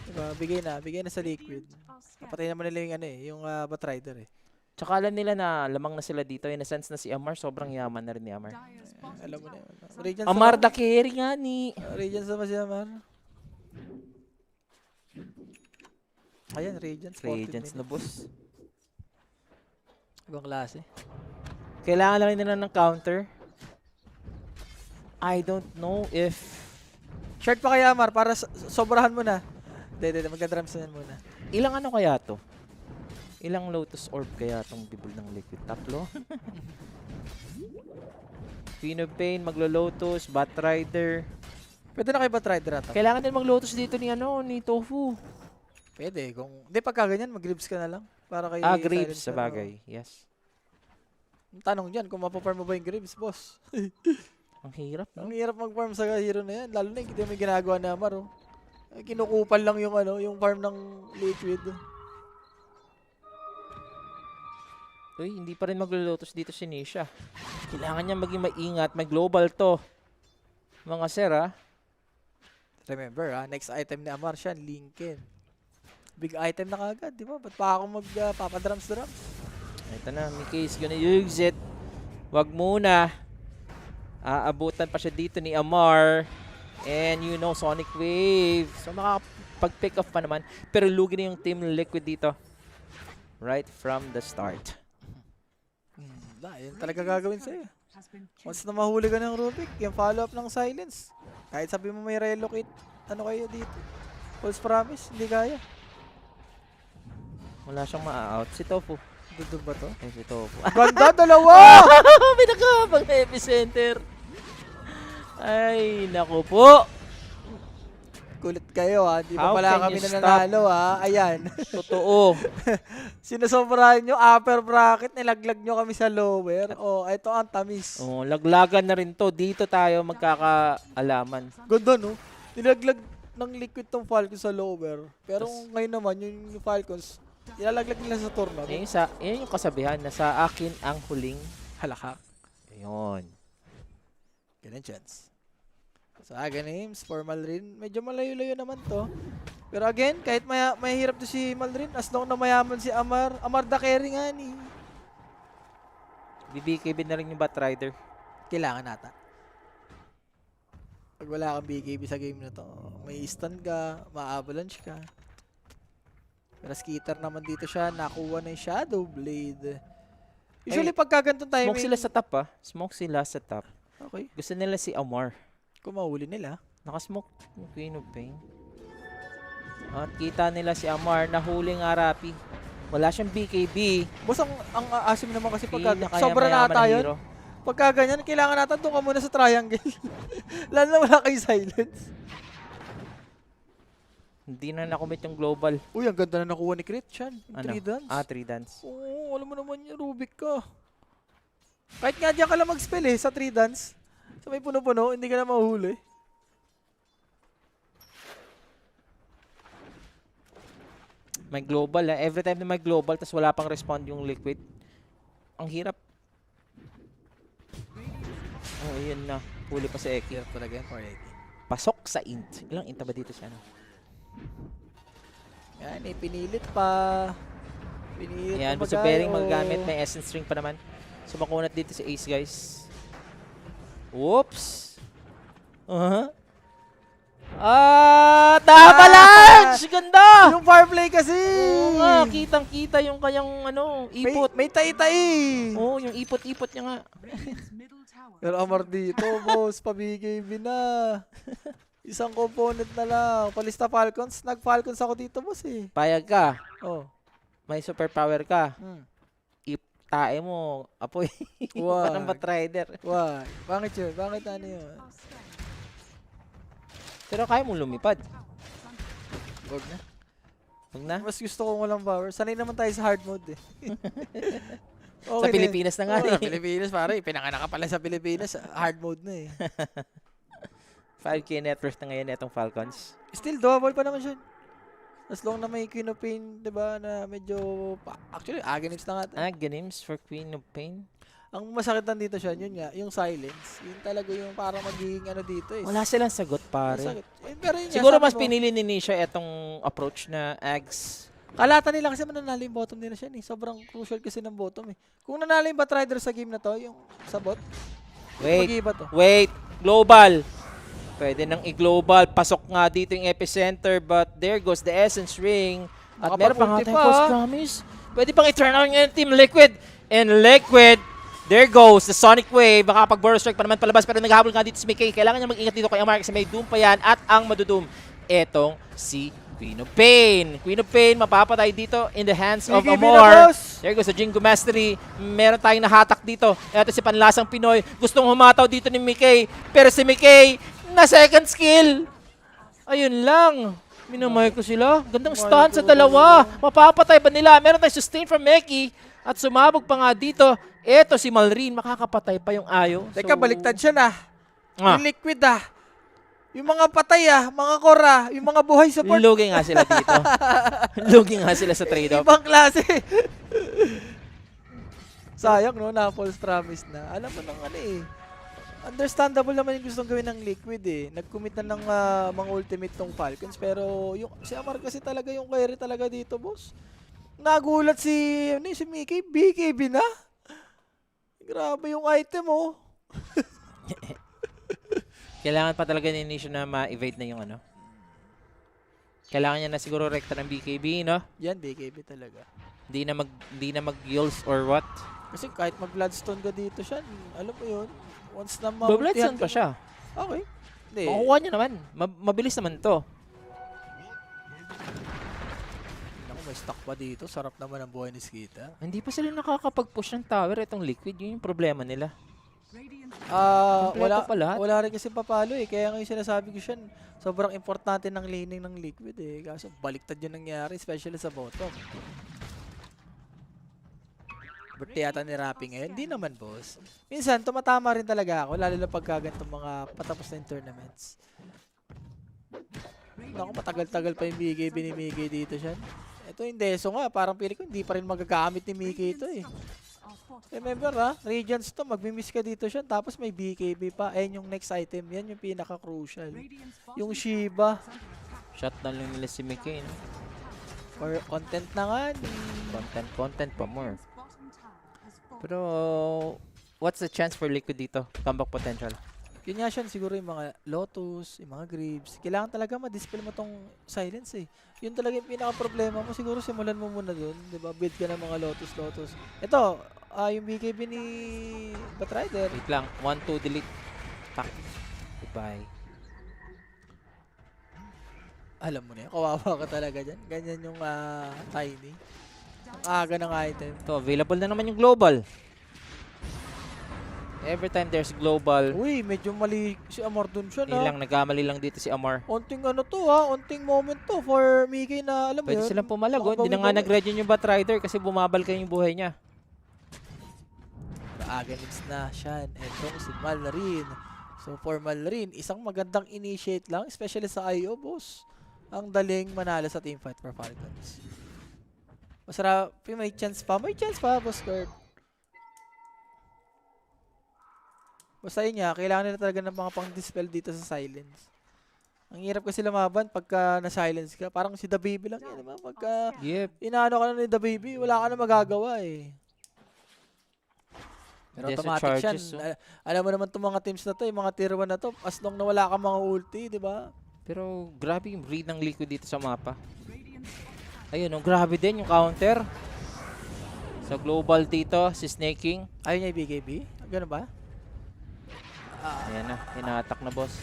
diba, bigay na sa liquid. Napatay naman nila yung ano eh, yung Batrider eh. Tsaka alam nila na lamang na sila dito. In a sense na si Amar, sobrang yaman na rin ni Amar. Alam mo na yun. Radiance Amar naman. the carry nga ni. Radiance naman si Amar. Ayan, Radiance. 14 Radiance na minutes. boss. Ibang klase. Kailangan lang nila ng counter. I don't know if... Short pa kaya Amar para sobrahan mo na. Hindi, magka-drums na yan muna. Ilang ano kaya to? Ilang Lotus Orb kaya tong bibol ng Liquid? Tatlo? Queen of Pain, maglo-Lotus, Batrider. Pwede na kayo Batrider ata? Kailangan din mag-Lotus dito ni ano, ni Tofu. Pwede. Kung hindi pagka ganyan, mag-grips ka na lang. Para kay Graves Silencer, sa bagay. Yes. Ang tanong dyan, kung mapafarm mo ba yung Graves, boss? Ang hirap, Ang no? hirap mag-farm sa hero na yan. Lalo na yung may ginagawa na Amar, oh. Kinukupal lang yung ano, yung farm ng Liquid. Uy, hindi pa rin maglo-Lotus dito si Nisha. Kailangan niya maging maingat. May global to. Mga sir, ah. Remember, next item ni Amar siya, Lincoln. Big item na kagad, di ba? Ba't pa ako magpapadrums-drums? Ito na, Mickey is gonna use it. Wag muna. Aabutan pa siya dito ni Amar. And you know, Sonic Wave. So makakapag-pick off pa naman. Pero lugi na yung Team Liquid dito. Right from the start. Yun talaga gagawin sa'yo. Once na mahuli ka ng Rubik, yung follow-up ng Silence. Kahit sabi mo may relocate, ano kayo dito? False promise, hindi kaya. Wala siyang ma-out. Si Tofu. Dudog ba to? Ay, si Tofu. Ganda, dalawa! Pinakabang epicenter. Ay, naku po. Kulit kayo Di pa How pala can kami you nananalo Ayan. Totoo. Sinasobrahan nyo, upper bracket, nilaglag nyo kami sa lower. Oh, ito ang tamis. Oh, laglagan na rin to. Dito tayo magkakaalaman. Ganda no? Nilaglag ng Liquid tong Falcons sa lower. Pero ngayon naman, yung Falcons, ilalaglag nila sa tournament. Yan yung kasabihan na sa akin ang huling Halakak. Ayun. Ganun chance. So, names for Malrin. Medyo malayo-layo naman to. Pero again, kahit mahirap to si Malrin, as long na mayaman si Amar, Amar the carry nga ni. BBKB na rin yung Batrider. Kailangan nata. Pag wala kang BKB sa game na to, may stun ka, ma-avalanche ka. Pero skitter naman dito siya, nakuha na yung Shadow Blade. Usually pagka ganitong timing... Smoke sila sa top, ah. Smoke sila sa top. Okay, Gusto nila si Amar. kung mahuli nila. Nakasmoke yung Queen of Pain. At kita nila si Amar na huling Arapi. Wala siyang BKB. Boss, ang asim naman kasi pagka Pinakayamayaman sobra na ata na yun. hero. Pagka ganyan, kailangan natin doon ka muna sa triangle. Lalo na wala kay silence. Hindi na nakomit yung global. Uy, ang ganda na nakuha ni Crit, Chan. Yung 3 dance. 3 dance. Oo, alam mo naman yung Rubik ka. Kahit nga diyan ka lang mag-spell sa 3 dance. Sa may puno-puno, hindi ka na mahuhuli. May global, ah. Every time na may global, tas wala pang respond yung Liquid. Ang hirap. Oh, yun na. Huli pa si Eki. Hirap talaga yan, 480. Pasok sa int. Ilang int ba dito siya? Ano? Yan, pinilit pa. Pinilit Yan, pa gusto pairing magagamit. May essence string pa naman. So, makunat dito si Ace, guys. Whoops! Avalanche! Ganda! Yung fire play kasi! Oo nga, kitang-kita yung kanyang ipot. May tai-tai! Oo, yung ipot-ipot niya nga. Pero Amar dito, boss, pabigay na. Isang component na lang. Palista Falcons. Nag-Falcons ako dito, boss eh. Payag ka. Oh. May superpower ka. Hmm. Tae mo, apoy. Wag. Parang Batrider. Why? Bakit yun? Bakit ano yun? Pero kaya mo lumipad. Wag na. Huwag na. Mas gusto ko walang power. Sanay naman tayo sa hard mode eh. Sa Pilipinas na nga Sa eh. Pilipinas, pare. Pinanganak ka pala sa Pilipinas. Hard mode na eh. 5K net worth na ngayon itong Falcons. Still, doable pa naman siya. As long na may Queen of Pain, diba, na medyo... Actually, Aghanim's na nga. Games for Queen of Pain. Ang masakit lang dito siya, yun nga, yung silence. Yun talaga yung parang magiging ano dito eh. Wala silang sagot, pare. Masakit. Eh, pero yun nga, Siguro sabi mas mo, pinili ni Nisha itong approach na Ags. kalata nila kasi mananalo yung bottom nila siya eh. Sobrang crucial kasi ng bottom eh. Kung nanalo yung Batrider sa game na to, yung sa bot, Wait, mag-iiba to. wait. Global. Pwede nang i-global. Pasok nga dito yung epicenter, but there goes the essence ring. At meron pa nga Nakapag-ulti tayong pa, false ah. promise. Pwede pang i-turn on yung Team Liquid. And Liquid, there goes the Sonic Wave. Makapag-burst strike pa naman palabas, pero naghahabol nga dito si Mickey. Kailangan niya mag-ingat dito kay Amar kasi may Doom pa yan. At ang madudum, etong si Queen of Pain. Queen of Pain, mapapatay dito in the hands of BKB na, Amor. boss! There goes the Jingo Mastery. Meron tayong nahatak dito. Ito si Panlasang Pinoy. Gustong humataw dito ni Mickey. Pero si Mickey, na second skill. Ayun lang. Minamay ko sila. Gandang stun sa dalawa. Mapapatay ba nila? Meron tayong sustain from Mickey. At sumabog pa nga dito. Ito si Malrin. Makakapatay pa yung Ayo. Teka, baliktad siya na. Ah, Yung liquid yung mga patay mga kora, yung mga buhay support, lugi nga sila dito. Lugi nga sila sa trade-off. ibang klase. Sayang no, na false promise na. Alam mo nang ano eh. Understandable naman yung gustong gawin ng Liquid eh. Nag-commit na ng mga ultimate tong Falcons pero yung si Amar kasi talaga yung carry talaga dito, boss. Nagulat si Mickey, BKB na. Grabe yung item Kailangan pa talaga ni Nisha na ma-evade na yung ano. Kailangan niya na siguro rekta ng BKB, no? Yan, BKB talaga. Hindi na mag-heals or what. Kasi kahit mag-bloodstone ka dito siya, alam mo yun, once na Bloodstone pa siya. Okay. Hindi. Makukuha niya naman. Mabilis naman to. Naku, may stock pa dito. Sarap naman ang buhay ni Skita. Hindi pa sila nakakapag-push ng tower. Itong Liquid, yun yung problema nila. Wala Kompleto pa lahat. wala rin kasi papalo eh. Kaya ngayon sinasabi ko siya, sobrang importante ng laning ng Liquid eh. Kaso baliktad yun nangyari, especially sa bottom. Birthday yata ni Rappi ngayon. Hindi naman, boss. Minsan, tumatama rin talaga ako, lalo na pagka ganitong mga patapos na yung tournaments. Naku, matagal-tagal pa yung BKB ni Mickey dito siya. Ito yung Deso nga, parang pili ko hindi pa rin magagamit ni Mickey ito eh. Remember Radiance to, magmimiss ka dito siya, tapos may BKB pa. Ayun yung next item, yan yung pinaka-crucial. Yung Shiba. Shutdown lang nila si Mickey. No? Or content na nga ni. Content pa more. Pero, what's the chance for Liquid dito? Comeback potential. Yun nga siya, siguro yung mga Lotus, yung mga Graves. Kailangan talaga ma-dispel mo tong silence eh. Yun talaga yung pinaka-problema mo. Siguro simulan mo muna dun. Diba? Build ka ng mga Lotus. Ito, yung BKB ni Batrider. Wait lang. 1-2 delete. Tak. Goodbye. Alam mo na yan, kawawa ka talaga dyan. Ganyan yung Tiny. Ang aga ng item. Ito, available na naman yung global. Every time there's global, Uy, medyo mali si Amor dun siya yun na. lang, nagkamali lang dito si Amar. Onting ano to onting moment to for Mickey na alam mo Pwede yun. silang pumalag. Hindi na nga Makabawi-bawi. nag-regen yung Batrider kasi bumabal kayo yung buhay niya. Aganims na siya. Etong si Malrin. So for Malrin, isang magandang initiate lang, especially sa IO, boss. Ang daling manalo sa teamfight for Falcons. Masarap, may chance pa, boss Kurt. Basta yun nga, kailangan nila talaga ng mga pang-dispel dito sa silence. Ang hirap kasi lumaban pagka na-silence ka. Parang si The Baby lang yan, diba? Pagka Yep. inaano ka na ni The Baby, wala ka na magagawa eh. Pero Hindi, sa automatic siya. charges, oh. Alam mo naman itong mga teams na to, yung mga tier 1 na to, as long na wala ka mga ulti, di ba? Pero grabe yung read ng Liquid dito sa mapa. Ayun, grabe din yung counter. Sa global dito, si Snake King. Ayaw niya yung BKB? Ganun ba? Ayan na, hinatak na boss.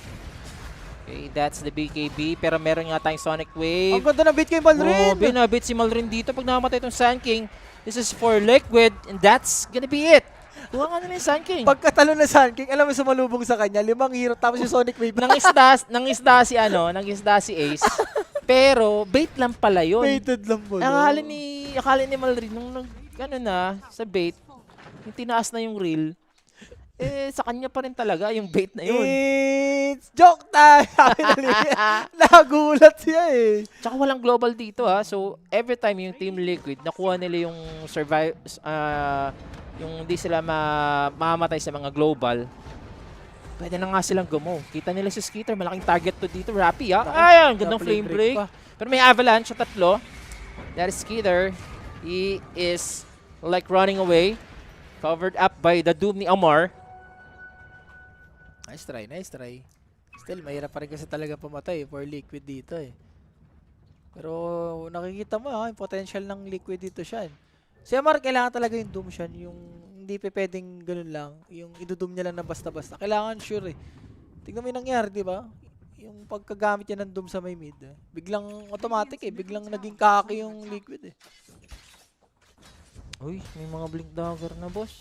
Okay, that's the BKB. Pero meron nga tayong Sonic Wave. Ang ganda ng beat kay Malrin! Grabe, nabit si Malrin dito. Pag nakamatay itong Sand King, this is for Liquid, and that's gonna be it. Kuha nga nila yung Sand King. Pagkatalo na Sun King, alam mo sumalubong sa kanya, 5 hero, tapos yung Sonic Wave. Nangisda si Ace. Pero, bait lang pala yun. Baited lang po. Akala ni Malrin, nung sa bait, yung tinaas na yung reel, sa kanya pa rin talaga yung bait na yun. It's joke time! Nagulat siya eh. Tsaka walang global dito ha. So, every time yung Team Liquid, nakuha nila yung yung hindi sila mamamatay sa mga global, pwede na nga silang gumo. Kita nila si Skeeter, malaking target to dito. Rappi ha. Ayan, gandang flame break. pa. Pero may avalanche sa tatlo. That is Skeeter. He is like running away. Covered up by the Doom ni Amar. Nice try, nice try. Still, mahirap pa rin kasi talaga pumatay for Liquid dito eh. Pero nakikita mo yung potential ng Liquid dito siya. Si Amar, kailangan talaga yung Doom siya. Yung hindi pa pwedeng ganun lang. Yung idudum niya lang na basta-basta. Kailangan sure eh. Tignan mo yung nangyari, di ba? Yung pagkagamit niya ng Doom sa may mid. Biglang automatic eh. Biglang naging kaki yung Liquid eh. Uy, may mga blink dagger na boss.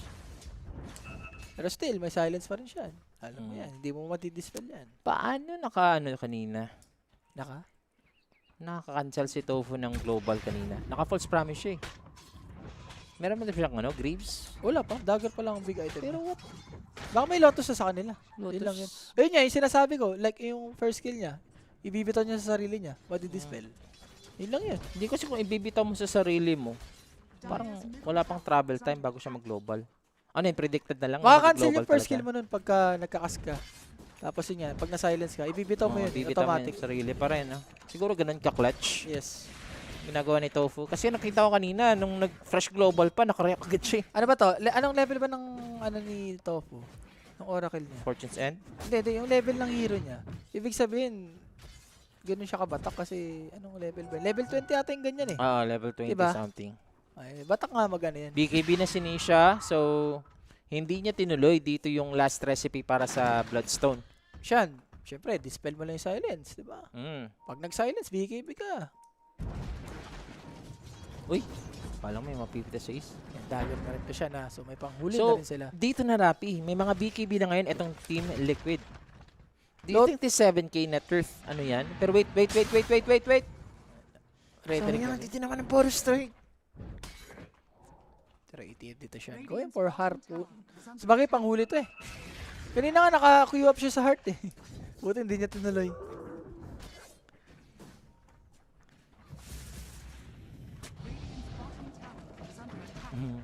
Pero still, may silence pa rin siya. Alam mo yan, hindi mo matidispel yan. Paano naka-ano kanina? Naka? Nakaka-cancel si Tofu ng global kanina. Naka-false promise siya eh. Meron ba siyang Greaves? Wala pa, dagger pa lang ang big item. Pero what? Baka may Lotus na sa kanila. Lotus. Yun lang yun. Ayun nga, yung sinasabi ko, like yung first kill niya, ibibitaw niya sa sarili niya, madidispel. Yun lang yun. Hindi kasi kung ibibitaw mo sa sarili mo, parang wala pang travel time bago siya mag-global. Ano yun, predicted na lang? Maka-cancel yung mag-global first talaga. kill mo nun pagka nagkakas ka. Tapos yun yan, pag na-silence ka, ibibitaw mo yun, Bibitaw mo automatic. yung sarili pa rin. No? Siguro ganun ka-clutch. Yes. Ginagawa ni Tofu. Kasi nakita ko kanina, nung nag-fresh global pa, nakareact agad siya. eh. Ano ba to? Anong level ba ng ano ni Tofu? Ng Oracle niya? Fortune's End. Hindi, yung level ng hero niya. Ibig sabihin, ganun siya kabatak kasi anong level ba? Level 20 ata yung ganyan eh. Level 20 Diba? something. Ay, batak nga magano yan. BKB na si Nisha, so hindi niya tinuloy dito yung last recipe para sa Bloodstone. Siyan, syempre, dispel mo lang yung silence, di ba? Mm. Pag nag-silence, BKB ka. Uy, palang may mapipita sa is. Dagger na rin pa siya na, so may panghuli So, na rin sila. dito na Rappi, may mga BKB na ngayon itong Team Liquid. Do you Lot- think this 7k na turf, ano yan? Pero wait. Ready Sabi rin nga, kami. dito naman ang Boros strike. Tara, ATF dito siya. Going for harpoon. Sabagay, panghuli to eh. Kanina nga naka-queue up siya sa heart eh. Buti hindi niya tinuloy. Mhm.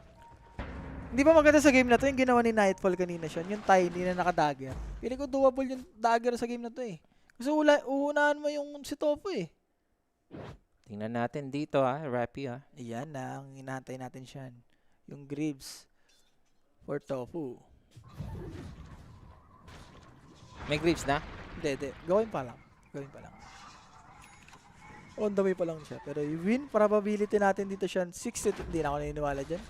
Hindi ba maganda sa game na to yung ginawa ni Nightfall kanina siya? Yung tiny na naka-dagger. Pili ko doable yung dagger sa game na to eh. Kasi uunahan mo yung si Tofu eh. Tingnan natin dito Rappi Ayan na, ang hinahantay natin siya. Yung Greaves for Tofu. May Greaves na? Hindi. Gawin pa lang. On the way pa lang siya. Pero yung win probability natin dito siya, 60. Hindi na ako naniniwala dyan.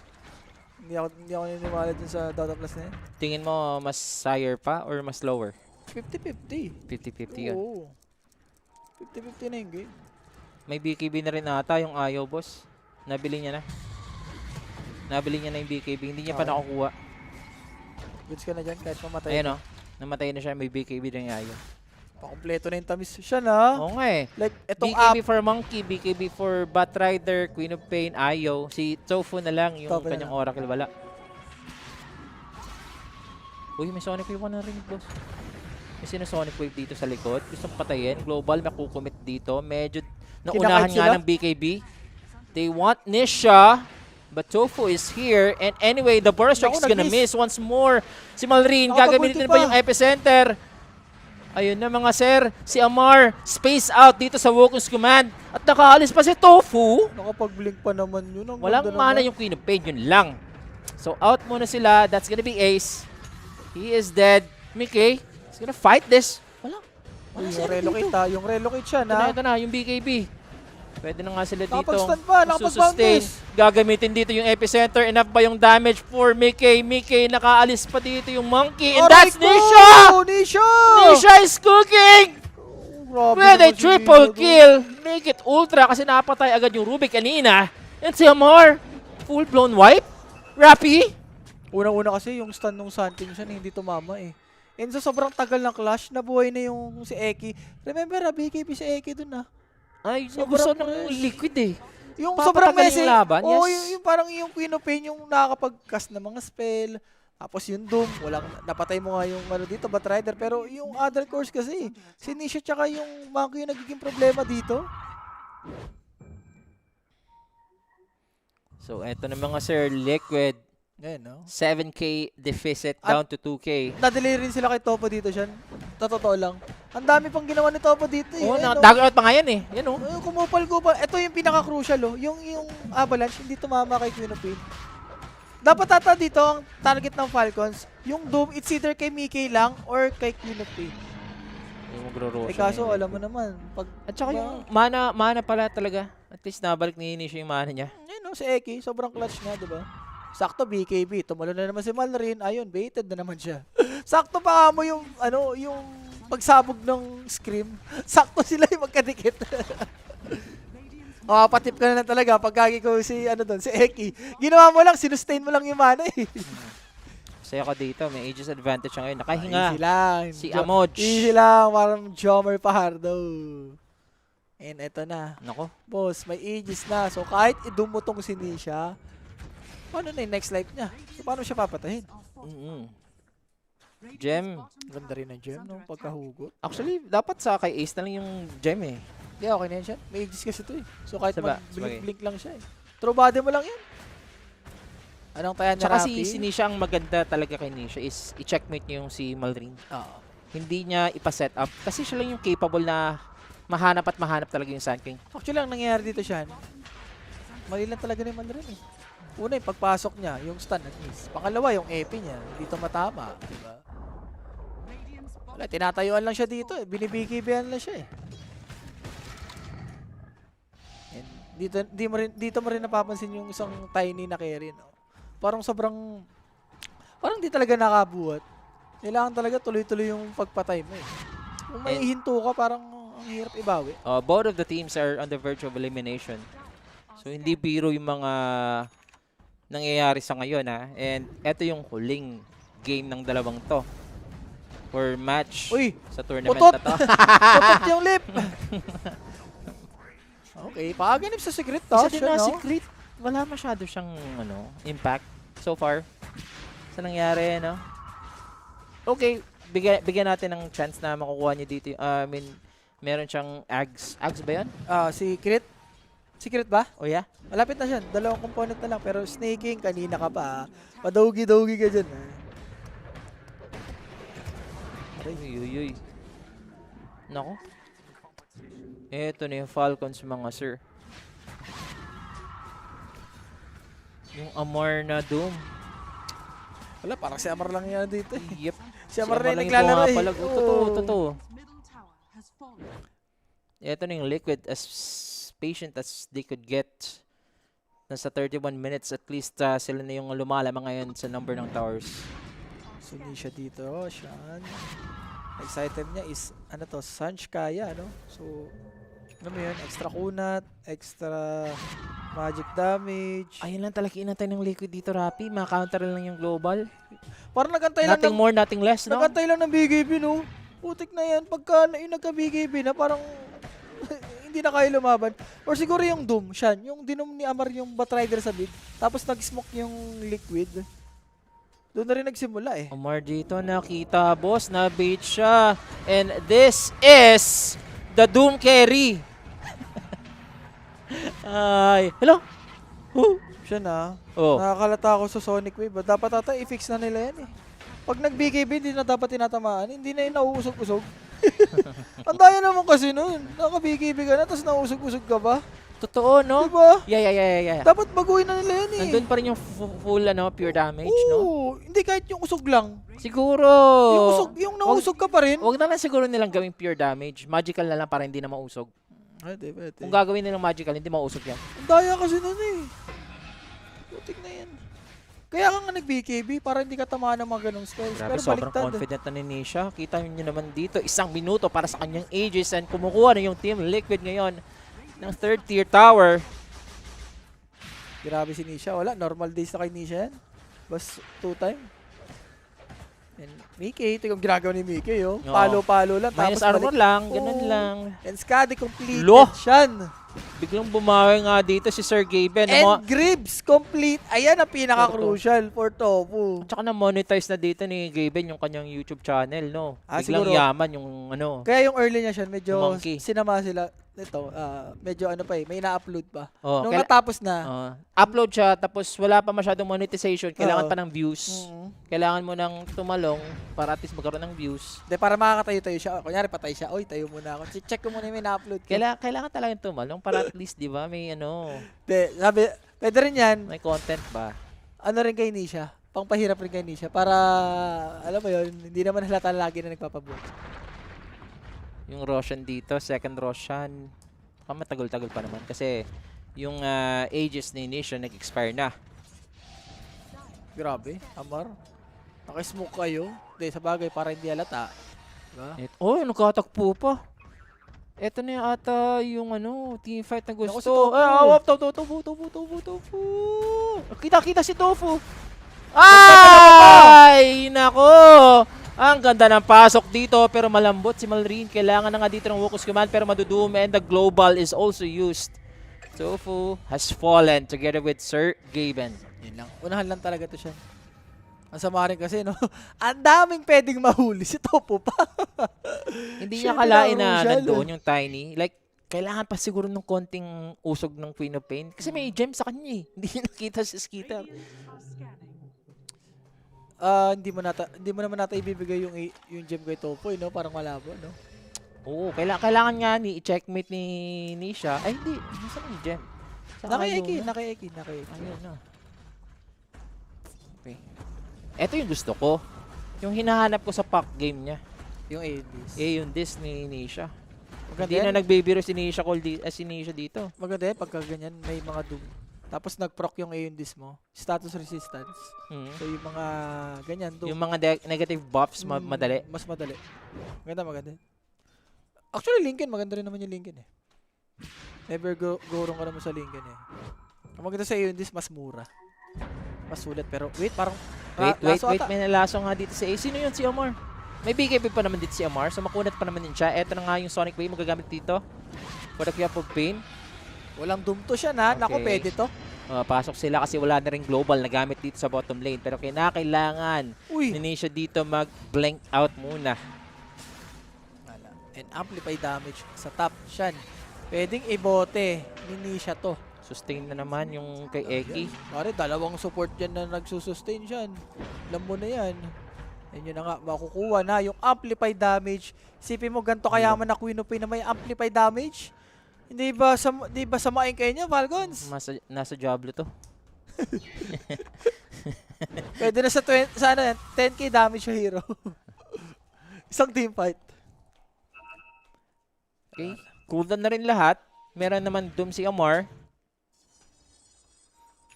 Hindi ako naniniwala dyan sa Dota Plus na yan. Tingin mo mas higher pa or mas lower? 50-50. 50-50 yun. Oo. 50-50 na yung game. May BKB na rin ata yung Ayo, boss. Nabili niya na. Nabili niya na yung BKB. Hindi niya pa Okay. nakukuha. Goods ka na dyan kahit mamatay. Ayan namatay na siya. May BKB na yung Ayo. Pakompleto na yung tamis siya na. Oo nga eh. Like, etong BKB app. for Monkey, BKB for Batrider, Queen of Pain, Ayo. Si Tofu na lang yung Tofu na kanyang lang. Oracle. Wala. Uy, may Sonic Wave na rin, boss. May Sonic Wave dito sa likod. Gustong patayin. Global, makukumit dito. Medyo naunahan Kinakait nga sila. ng BKB. They want Nisha. But Tofu is here. And anyway, the Burst Strike is Naku, gonna nag-miss. miss once more. Si Malrin, Nakapagulti gagamitin pa pa. yung Epicenter. Ayun na mga sir. Si Amar, space out dito sa Wokun's command. At nakaalis pa si Tofu. Nakapag-blink pa naman yun. Ang Walang ganda mana naman. yung Queen of Pain, yun lang. So out muna sila. That's gonna be Ace. He is dead. Mickey is gonna fight this. Wala. Uy, sila yung relocate dito. Yung relocate siya na. Ito na, yung BKB. Pwede na nga sila dito. Nakapag-stun pa, nakapag-bounce. Gagamitin dito yung epicenter. Enough ba yung damage for Mickey? Mickey, nakaalis pa dito yung Monkey. And Aray that's ko! Nisha! Nisha! Nisha is cooking! Grabe With a naman si triple Nisha, kill. Make it ultra kasi napatay agad yung Rubik kanina. And si Amar, full-blown wipe. Rappi. Unang-una kasi yung stun nung Sun King siya na hindi tumama eh. And so sobrang tagal ng clash, nabuhay na yung si Eki. Remember, BKB si Eki dun ah. Ay, Sobrang gusto ng fresh. liquid eh. Yung Papatagal sobrang yung messy. laban, Oo, yes. yung parang yung Queen of Pain, yung nakakapag-cast ng mga spell, Tapos yung Doom, napatay mo nga yung ano dito, Batrider. Pero yung other course kasi, si Nisha tsaka yung Monkey yung nagiging problema dito. So, eto na mga sir, Liquid. Ngayon, no? 7K deficit At- down to 2K. Nadelay rin sila kay Topo dito, Shan. Totoo lang. Ang dami pang ginawa ni Topo dito. Oo, Ayun, no? dagger out pa nga yan eh. Yan oh. Kumupal-kupal. Ito yung pinaka-crucial, oh. Yung Avalanche, hindi tumama kay Queen of Pain. Dapat ata dito ang target ng Falcons, yung Doom, it's either kay Mickey lang or kay Queen of Pain. Yung magro-rosa. Eh kaso, alam mo naman, pag... At saka yung mana pala talaga. At least nabalik ni Nisha yung mana niya. Yun, no, si Eki, sobrang clutch nga, di ba? Sakto, BKB. Tumulo na naman si Malrin. Ayun, baited na naman siya. Sakto pa nga mo yung, yung pagsabog ng Scream. Sakto sila yung magkadikit. Patip ka na lang talaga pag ko si, si Eki. Ginawa mo lang, sinustain mo lang yung mana eh. Saya ka dito. May Aegis advantage siya ngayon. Nakahinga. Easy lang. Si Amoj. Easy lang, parang Jomer Pahardo. And eto na. Nako. Boss, may Aegis na. So kahit idumutong si Nisha, paano na yung next life niya? So paano siya papatahin? Gem. Ganda rin ng gem, no? Pagkahugot. Actually, dapat sa kay Ace na lang yung gem eh. Hindi, okay na yan siya. May Aegis kasi ito eh. So kahit Sabagay. mag-blink-blink lang siya eh. Throw body mo lang yan. Anong tayan niya, Tsaka Rapi? si Nisha, ang maganda talaga kay Nisha is i-checkmate niya yung si Malrin. Oo. Hindi niya ipa-set up. Kasi siya lang yung capable na mahanap talaga yung Sand King. Actually, ang nangyayari dito siya, mali lang talaga ni Malrin eh. Una, yung pagpasok niya, yung stun at least. Pangalawa, yung EP niya, hindi ito matama. Diba? Wala, tinatayuan lang siya dito eh. Binibigibihan lang siya eh. And dito mo rin napapansin yung isang tiny na carry, no? Parang parang di talaga nakabuhat. Kailangan talaga tuloy-tuloy yung pagpatay mo eh. Kung may hinto ka, parang ang hirap ibawi. Both of the teams are on the verge of elimination. So, hindi biro yung mga nangyayari sa ngayon ha. And eto yung huling game ng dalawang to. Or match Uy! sa tournament Putot! na to. Putot yung lip! Okay, pakaganip sa secret Isa touch, din na no? secret. Wala masyado siyang impact so far sa nangyari, no? Okay, bigyan natin ng chance na makukuha niya dito. Meron siyang Ags. Ags ba yan? Secret? Secret ba? O yeah? Malapit na siya. 2 component na lang. Pero snaking, kanina ka pa. Padawgi-dawgi ka dyan. Uy. Nako. Eto na yung Falcons, mga sir. Yung Amar na Doom. Wala, parang si Amar lang yan dito eh. Yep. Si Amar na yung lang naglalaro eh. pumapalag. Totoo. Eto na yung Liquid, as patient as they could get. Nasa 31 minutes at least sila na yung lumalamang ngayon sa number ng towers. So, Nisha dito. Shan. Next item niya is, Sanj Kaya, no? So, ano mo yun? Extra kunat, extra magic damage. Ayun lang talaga inantay ng Liquid dito, Rapi. Maka-counter lang yung global. Parang nagantay lang Nothing more, nothing less, no? nagantay lang ng BKB, no? Putik na yan. Pagka yung nagka-BKB na, parang hindi na kaya lumaban. Or siguro yung Doom, Shan. Yung dinom ni Amar yung Batrider sa mid. Tapos nag-smoke yung Liquid. Doon na rin nagsimula eh. Amar dito nakita, boss, na-bait siya. And this is the Doom carry. Ay, hello? Siya na. Oh. Nakakalata ako sa Sonic Wave. Dapat ata i-fix na nila yan eh. Pag nag-BKB, hindi na dapat tinatamaan. Hindi na yun nauusog-usog. Ang daya naman kasi nun. Naka-BKB ka na, tapos nauusog-usog ka ba? Totoo, no? Diba? Yeah. Dapat baguhin na nila yan eh. Nandun pa rin yung full pure damage, no? Oo, hindi kahit yung usog lang. Siguro. Yung nausog ka pa rin. Wag na lang siguro nilang gawing pure damage. Magical na lang para hindi na mausog. Pwede. Kung gagawin nilang magical, hindi mausog yan. Ang daya kasi nun eh. Putik na yan. Kaya ka nga nag-BKB para hindi ka tamaan ng mga ganong spells. Grabe, Pero sobrang baliktad. confident na ni Nisha. Kita nyo naman dito, 1 minuto para sa kanyang Aegis and kumukuha na yung Team Liquid ngayon ng 3rd tier tower. Grabe si Nisha. Wala, normal days na kay Nisha yan. Bas 2 time. And Mickey, ito yung ginagawa ni Mickey, oh. Oo. Palo-palo lang. Minus tapos armor lang, ganun Oo. lang. And Skadi completed Lo! Shan. Biglang bumawi nga dito si Sir Gaben. And Gribs, complete. Ayan ang pinaka-crucial for Tofu. Tsaka na-monetize na dito ni Gaben yung kanyang YouTube channel, no? Ah, Biglang siguro. yaman yung ano. Kaya yung early niya siya, medyo Monkey. sinama sila nito. Medyo ano pa may na-upload pa. Oh, Nung natapos na, upload siya, tapos wala pa masyadong monetization. Kailangan Oo. pa ng views. Kailangan mo ng tumalong para at least magkaroon ng views. para makakatayo-tayo siya. Kunyari, patay siya. Oy, tayo muna ako. Check ko muna yung may na-upload ko. Kailangan talaga yung tumalong para at least, di ba, may ano, Sabi, pwede rin yan. may content ba? Ano rin kay Nisha. Pangpahirap rin kay Nisha. Para, alam mo yun, hindi naman halata lagi na nagpapabuhat. Yung Roshan dito, second Roshan. Matagal-tagal pa naman kasi yung ages ni Nation nag-expire na. Grabe, Amar. Nakismoke kayo. Hindi, sa bagay, para hindi halata. Diba? Nagkatakpo pa. Ito na yung ata yung ano, team fight na gusto. Naku, si Tofu. Tofu. Kita si Tofu. Ay, nako. Ang ganda ng pasok dito pero malambot si Malrine. Kailangan na nga dito ng Wokus Command pero madudoom and the global is also used. Tofu has fallen together with Sir Gaben. Yun lang. Unahan lang talaga to siya. Ang sama rin kasi, no? Ang daming pwedeng mahuli. Si Topo pa. Hindi Siya niya kalain na pinaka-crucial, nandoon yung Tiny. Like, kailangan pa siguro ng konting usog ng Queen of Pain. Kasi may gem sa kanya eh. Hindi niya nakita si Skeeter. Hindi mo naman nata ibibigay yung gem kay Topo, no? Parang malabo, no? Oo, kailangan nga ni i-checkmate ni Nisha. Ay, hindi. Nasaan yung gem? Naki-Eki. Ayun na. Okay. Ito yung gusto ko. Yung hinahanap ko sa pack game niya. Yung ADs. Yung this ni Nisha. Maganda Hindi yan. na nagbibiro si Nisha, si Nisha dito. Maganda yan pagka ganyan, may mga doom. Tapos nag-proc yung ADs mo. Status resistance. Mhm. So yung mga ganyan, doom. Yung mga negative buffs, madali. Mas madali. Maganda. Actually, Lincoln, maganda rin naman yung Lincoln eh. Never go-wrong ka naman sa Lincoln eh. Ang maganda sa ADs, mas mura. Mas sulit, pero wait, parang Wait, ata. may nalaso nga dito si A. Sino yun? Si Amar. May BKB pa naman dito si Amar, so makunat pa naman din siya. Eto na nga yung Sonic Wave magagamit dito. For the Cup of Pain. Walang doom to siya na. Naku, Okay. pwede to. Pasok sila kasi wala na rin global na gamit dito sa bottom lane. Pero kailangan Uy! ni Nisha dito mag-blank out muna. Wala. And amplify damage sa top. Shan. Pwedeng ibote. Ni Nisha to. Sustain na naman yung kay Eki. Pare, dalawang support dyan na nagsusustain Shan. Alam mo na yan. And yun na nga, makukuha na yung amplify damage. Isipin mo, ganito kayaman na Queen of Pain na may amplify damage? Hindi ba samain kayo niya, Falcons? Nasa Diablo to. Pwede na sa 10k damage sa hero. Isang team fight. Okay. Cooldown na rin lahat. Meron naman Doom si Amar.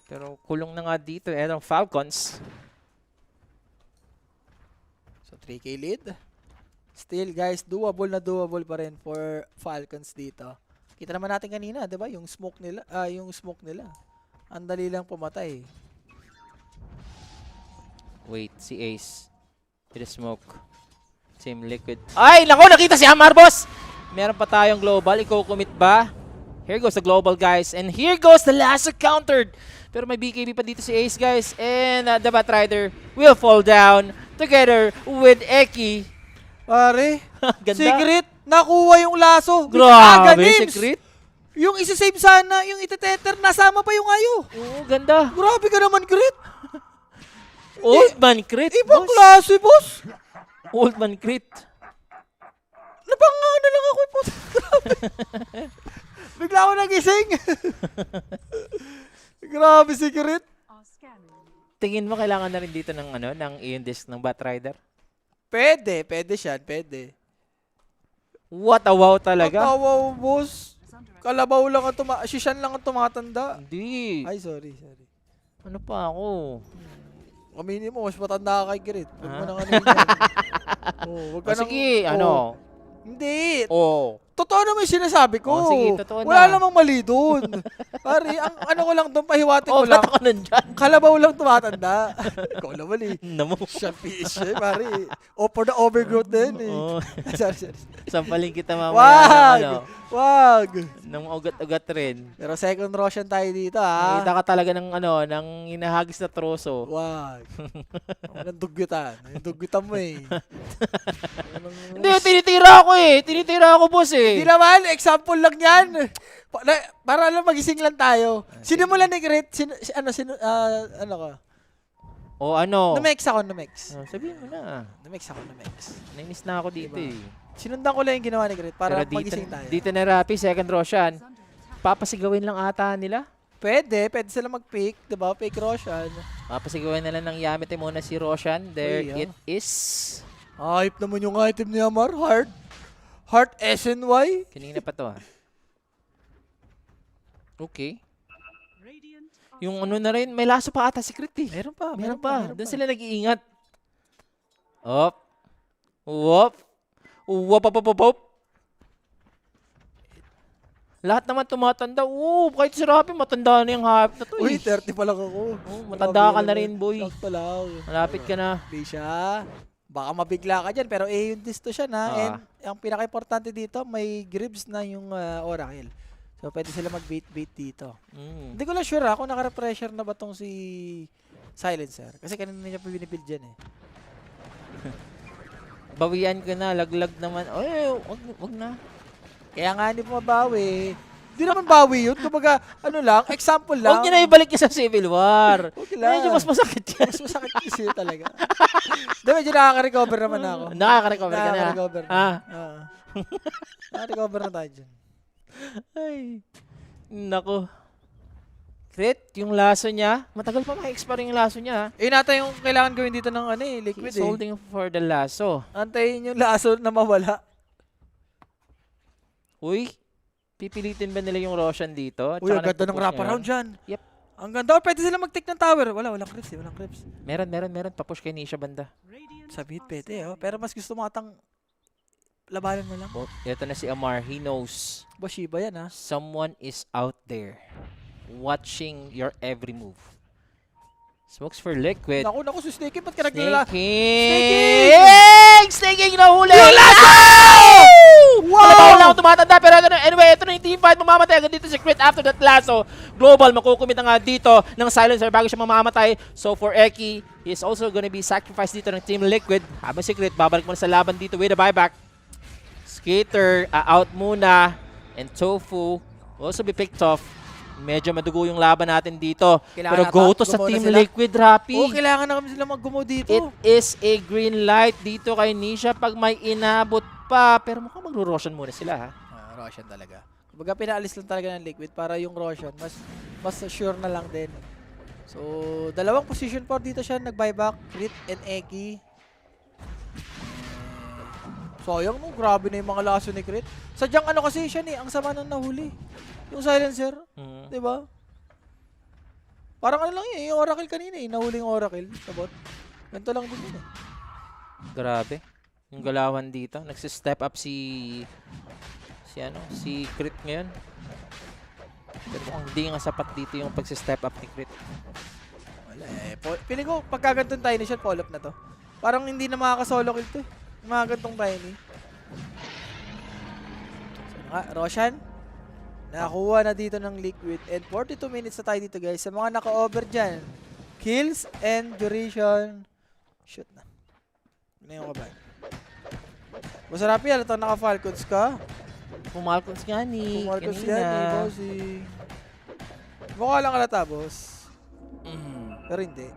Pero kulong na nga dito. Etong Falcons. So 3k lead. Still guys, doable pa rin for Falcons dito. Kita naman natin kanina, 'di ba? Yung smoke nila. Ang dali lang pumatay. Wait, si Ace. With the smoke. Team Liquid. Ay, nako, nakita si Amar, boss! Meron pa tayong global. Iko-commit ba? Here goes the global, guys. And here goes the last countered. Pero may BKB pa dito si Ace, guys. And the Batrider will fall down together with Eki. Pare, Ganda. Secret, nakuha yung laso. Grabe, Nims. Secret. Yung isa-save sana, yung iteteter, nasama pa yung ayo. Oo, ganda. Grabe ka naman, Grit. Old man crit, Ibang boss. klase, boss. Old man crit. Napanga na lang ako, po. Grabe. Bigla ako nagising. Grabe, Secret. Tingin mo kailangan na rin dito ng ng Ion Disc ng Batrider? Pwede siya, pwede. What a wow talaga. Pagkawaw, boss. Kalabaw lang ang Shishan lang ang tumatanda. Hindi. Ay, sorry. Ano pa ako? Aminin mo, mas matanda ka kay Grit. Huwag mo nang ano yun. Wag ka nang- Sige, Oh. Hindi. Oh. Totoo naman yung sinasabi ko. Oh, sige, totoo Wala na. namang mali doon. Pare, ang ano ko lang doon, pahiwatin Oh, ko lang. ba't ako nandyan? Kalabaw lang tumatanda. Ikaw naman eh. Namo. Siya fish eh, pare. O for the overgrowth din eh. Oh, sorry, sorry. sampalin kita mamaya Wag! ng ano, Wag! ng ugat-ugat rin. Pero second Roshan tayo dito ha. Nakita ka talaga ng ano, ng hinahagis na troso. Wag. Anong dugyutan? Yung dugyutan mo eh. Hindi, tinitira ako eh. Tinitira ako, boss eh. Hindi naman, example lang yan. Para lang magising lang tayo. Sinimulan ni Grit, ano ka? O ano? Numex ako, Numex. Oh, sabihin mo na. Numex ako, Numex. Nainis na ako dito Diba? eh. Sinundan ko lang yung ginawa ni Grit para Pero magising tayo. dito na Rapi, second Roshan. Papasigawin lang ata nila. Pwede sila mag-pick, diba? Fake Roshan. Papasigawin na lang ng Yamete muna si Roshan. There Uy, it is. Hype naman yung item ni Amar. Heart SNY. Kanina pa to ah. Okay. Yung ano na rin, may laso pa ata si Crit eh. Meron pa, Meron pa. Doon sila nag-iingat. Op. Wop. Wop, wop, wop, wop. Lahat naman tumatanda. Oo, kahit si Rapi, matanda na yung hype na to Uy, eh. 30 pa lang ako. Matanda ka na rin, boy. Sakto lang. Malapit ka na. Di siya. Baka mabigla ka dyan, pero yung distortion ha. Ah. And ang pinaka-importante dito, may grips na yung Oracle. So, pwede sila mag-bait-bait dito. Hindi ko lang sure ha, kung naka-pressure na ba tong si Silencer. Kasi kanina niya pa binibuild dyan eh. Bawian ka na, laglag naman. Ay, wag na. Kaya nga hindi po mabawi. Hindi naman bawi yun. Kumbaga, ano lang, example lang. Huwag niyo na ibalik niya sa Civil War. Okay lang. Medyo mas masakit yan. Mas masakit kasi yun talaga. Di, medyo nakaka-recover naman ako. Nakaka-recover ka na. Nakaka-recover na. Ah. Nakaka-recover na tayo dyan. Ay. Nako. Crit, yung laso niya. Matagal pa ma-expire yung laso niya. Eh, natin yung kailangan gawin dito ng liquid He's holding for the laso. Antayin yung laso na mawala. Uy, pipilitin ba nila yung Roshan dito? Uy, ang Tsaka ganda ng nagpo-push wraparound ngayon? dyan. Yep. Ang ganda. Oh, pwede sila mag-take ng tower. Walang creeps eh. Walang creeps. Meron. Papush kay Nisha banda. Sa mid, pwede oh. Pero mas gusto mo atang labanan mo lang. Oh, ito na si Amar. He knows Boshiba yan ha. someone is out there watching your every move. Smokes for liquid. Naku, si Snakey. Ba't ka naglala? Snaking! Snaking na huli! Yung laso! Wow! Wow! Wala akong tumatanda pero anyway, ito na yung team fight. Mamamatay agad dito si Crit after that lasso. Global, makukumit na nga dito ng Silencer bago siya mamamatay. So for Eki, he is also gonna be sacrificed dito ng Team Liquid. Habang si Crit, babalik muna sa laban dito with a buyback. Skater, out muna. And Tofu, also be picked off. Medyo madugo yung laban natin dito. Kailangan Pero go to gumawa sa na Team sila. Liquid, Rapi. Oo, kailangan na kami sila mag-gumo dito. It is a green light dito kay Nisha pag may inabot pa. Pero mukhang magro-Roshan muna sila ha. Roshan talaga. Kumbaga pinaalis lang talaga ng liquid para yung Roshan mas sure na lang din. So, dalawang position for dito siya nag-buyback, Crit and Eki. Sayang no, grabe na yung mga laso ni Crit. Sadyang ano kasi siya ang sama nang nahuli. Yung Silencer, 'di ba? Parang ano lang yung Oracle kanina nahuli yung Oracle sa bot. Ganito lang din yun Grabe. Yung galawan dito. Nagsi-step up si Crit ngayon. Pero mukhang hindi nga sapat dito yung pagsi-step up ni Crit. Wala eh. Feeling ko pagkaganton tayo ni siya, follow up na to. Parang hindi na makaka-solo kill to eh. Yung mga gantong tiny. So nga, Roshan. Nakakuha na dito ng liquid. And 42 minutes na tayo dito guys. Sa mga naka-over dyan. Kills and duration. Shoot na. Ano yung kaban? Masarapi yan. Ito naka-Falcons ka. Pumalcons nga ni Pumarcos kanina. yan eh, bossing. Mukha lang kalata, boss. Pero hindi.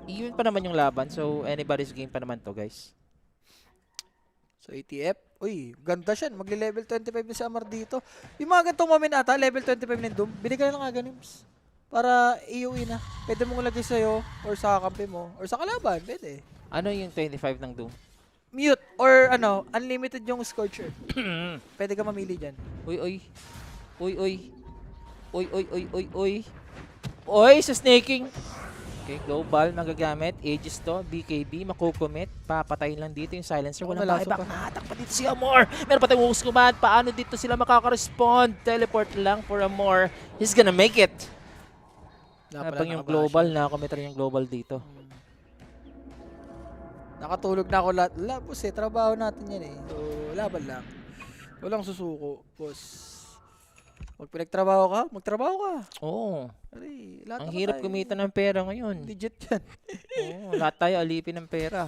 Even pa naman yung laban. So, anybody's game pa naman to, guys. So, ATF. Uy, ganda siya. Magle-level 25 na si Amar dito. Yung mga gantong moment ata, level 25 na yung Doom, binigyan na ng Aganims. Para iuwi na. Pwede mong lagay sa'yo, or sa kampi mo, or sa kalaban. Pwede. Ano yung 25 ng Doom? Mute, or unlimited yung Scorcher. Pwede ka mamili dyan. Uy. Uy, sa snaking. Okay, global magagamit. Aegis to, BKB, makukumit. Papatayin lang dito yung silencer. Ako, Walang nalaso buyback. pa. Nahatak pa dito si Amor. Meron pa tayong Wolves Command. Paano dito sila makaka-respond? Teleport lang for Amor. He's gonna make it. Habang yung global, nakakomit rin yung global dito. Nakatulog na ako lahat. Boss eh, trabaho natin yan eh. So, laban lang. Walang susuko, boss. Pag pinagtrabaho ka, magtrabaho ka. Oo. Ari, lahat Ang naman hirap tayo. kumita ng pera ngayon. Legit yan. Oo, lahat tayo alipin ng pera.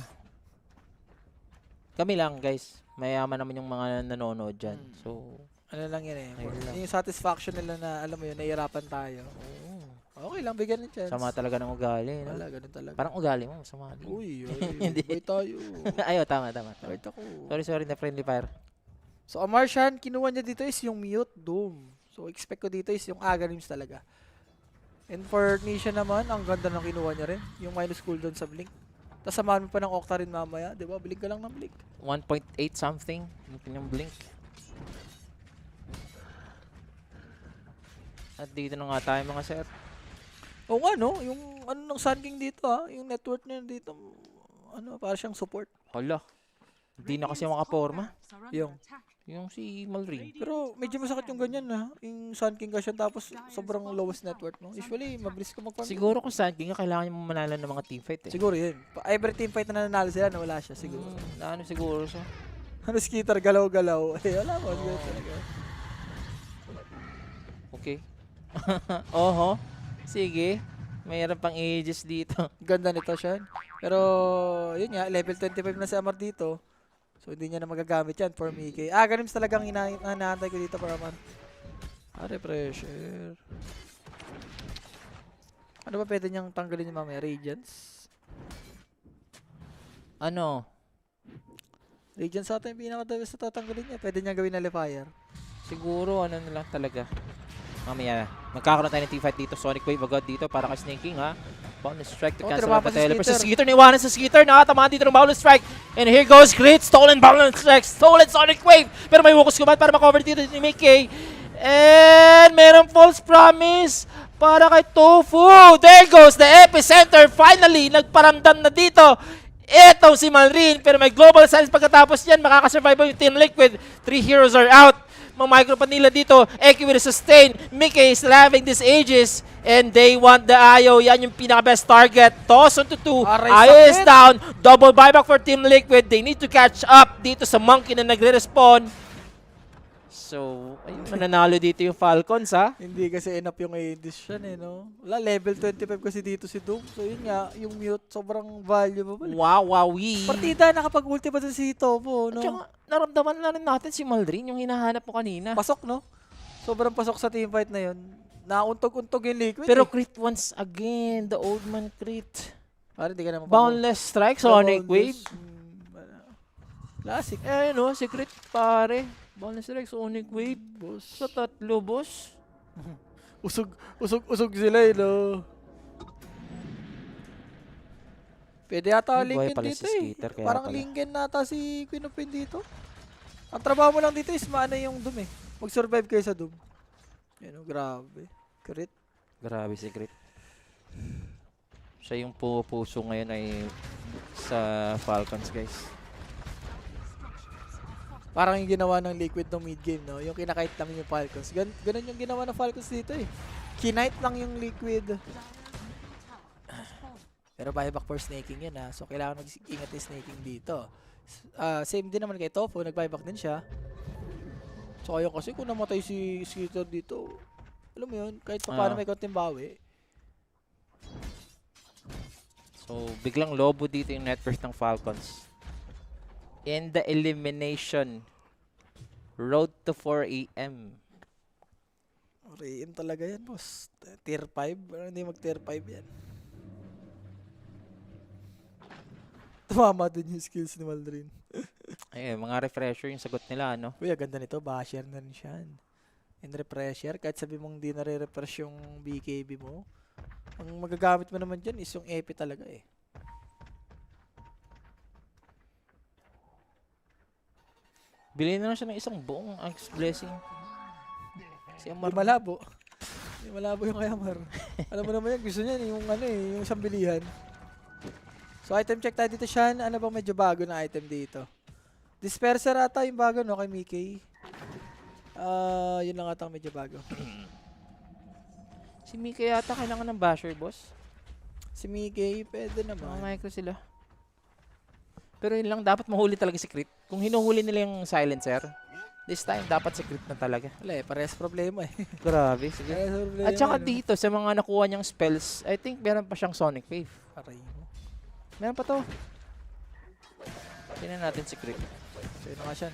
Kami lang, guys. Mayaman naman yung mga nanonood dyan. So, Ano lang yan eh. Ayun lang. Yung satisfaction nila na, alam mo yun, nahihirapan tayo. oo. Okay lang, bigyan ng chance. Sama talaga ng ugali. No? Wala, ganun talaga. Parang ugali mo, sama din. Uy, Hindi. boy tayo. Ayo, tama. Right ako. Sorry, na friendly fire. So, Amartian, kinuha niya dito is yung Mute Doom. So, expect ko dito is yung Aghanims talaga. And for Nisha naman, ang ganda ng kinuha niya rin. Yung minus cooldown sa Blink. Tapos samahan mo pa ng Octarine mamaya. Diba? Blink ka lang ng Blink. 1.8 something. Yung blink. At dito na nga tayo mga sir. O nga, no? Yung ano ng Sun King dito, ha? Yung network niya dito, ano, para siyang support. Hala. Hindi na kasi makaporma. Yung si Malring. pero medyo masakit yung ganyan, ha? Yung Sun King ka siya, tapos sobrang lowest network, no? Usually, mabilis ka mag-farm. Siguro kung saan, kailangan mo manalo ng mga teamfight eh. Siguro yun. Every team fight na nanalo sila, nawala siya, siguro. Na ano siguro siya. Ano, skitter, galaw-galaw. Eh, wala mo. Siguro talaga. Okay. Oho. Sige. Mayroon pang ages dito. Ganda nito, Sean. Pero, yun nga, level 25 na si Amar dito. So, hindi niya na magagamit yan for Mickey. Ganems talagang inaantay ko dito para Amar. Refresher. Ano ba pwede niyang tanggalin yung mamaya? Radiance? Ano? Radiance ata yung pinaka-dawes na tatanggalin niya. Pwede niya gawin na Nullifier. Siguro ano na lang talaga. Mamaya na. Magkakaroon tayo ng teamfight dito. Sonic Wave agad dito para kay Snaking ha. Bonus strike to cancel tinapa out the pa si teleport. Sa Skitter. Skitter, niwanan sa Skitter. Nakatamaan dito ng bonus strike. And here goes Grit. Stolen bonus strike. Stolen Sonic Wave. Pero may Wukos Command para makover dito ni Mickey. And merong false promise para kay Tofu. There goes the epicenter. Finally, nagparamdam na dito. Ito si Malrin. Pero may global silence pagkatapos yan. Makakasurvive yung Team Liquid. 3 heroes are out. Mga micro pa nila dito. Eki will sustain. Mickey is having these ages. And they want the Ayo. Yan yung pinaka-best target. Toss onto 2. Aray, Ayo is sakit. down. Double buyback for Team Liquid. They need to catch up dito sa Monkey na nagre-respawn. So, ayun, mananalo dito yung Falcons ha. Hindi kasi enough yung edition eh, no? Wala, level 25 kasi dito si Doom. So, yun nga, yung mute, sobrang valuable. Wow, wowie. Partida, nakapag-ulti pa si Topo, no? At saka, naramdaman na rin natin si Malrin, yung hinahanap mo kanina. Pasok, no? Sobrang pasok sa teamfight na yun. Nauntog-untog yung Liquid. Pero eh. crit once again, the old man crit. Parang hindi ka naman Boundless strike, Sonic Wave. Classic. Eh, no, si crit pare. Boundless strike, Sonic Wave. Boss. Sa tatlo, boss. Usog sila eh, no? Pwede yata May buhay Lincoln pala dito si eh. Skitter, kaya Parang pala. Lincoln nata si Queen of Pain dito. Ang trabaho mo lang dito is maana yung Doom eh. Mag-survive kayo sa Doom. Yan o, grabe. Crit. Grabe si crit. Siya yung puso ngayon ay sa Falcons, guys. Parang yung ginawa ng Liquid ng mid-game, no? Yung kinakite lang yung Falcons. Ganun yung ginawa ng Falcons dito eh. Kinite lang yung Liquid. Pero buyback for snaking yan ha. So kailangan mag-ingat yung snaking dito. Same din naman kay Tofu. Nag-buyback din siya. So kaya kasi kung namatay si Skitter dito, alam mo yun, kahit pa paano may konting bawi. So, biglang lobo dito yung net worth ng Falcons. In the elimination, road to 4 AM. Rain talaga yan, boss. Tier 5? Pero hindi mag-tier 5 yan. Tumama din yung skills ni Maldrin. Ayun, mga refresher yung sagot nila, no? Uy, ang ganda nito. Basher na rin siya. And refresher. Kahit sabi mong di nare-refresh yung BKB mo, ang magagamit mo naman dyan is yung EP talaga eh. Bilhin na lang siya ng isang buong Axe Blessing. Si Di Amar. malabo. Malabo yung kay Amar. Alam mo naman yan, gusto niya yung ano eh, yung isang bilihan. So item check tayo dito, Shan. Ano bang medyo bago na item dito? Disperser ata yung bago, no, kay Mickey. Yun lang ata ang medyo bago. Si Mika yata kailangan ng basher, boss. Si Mickey, pwede Mga naman. micro sila. Pero yun lang, dapat mahuli talaga si Crit. Kung hinuhuli nila yung silencer, this time, dapat si Crit na talaga. Wala eh, parehas problema eh. Grabe, sige. Parehas problema. At saka ano. dito, sa mga nakuha niyang spells, I think meron pa siyang Sonic Wave. Aray mo. Meron pa to. Tingnan natin si Crit. So yun nga siya.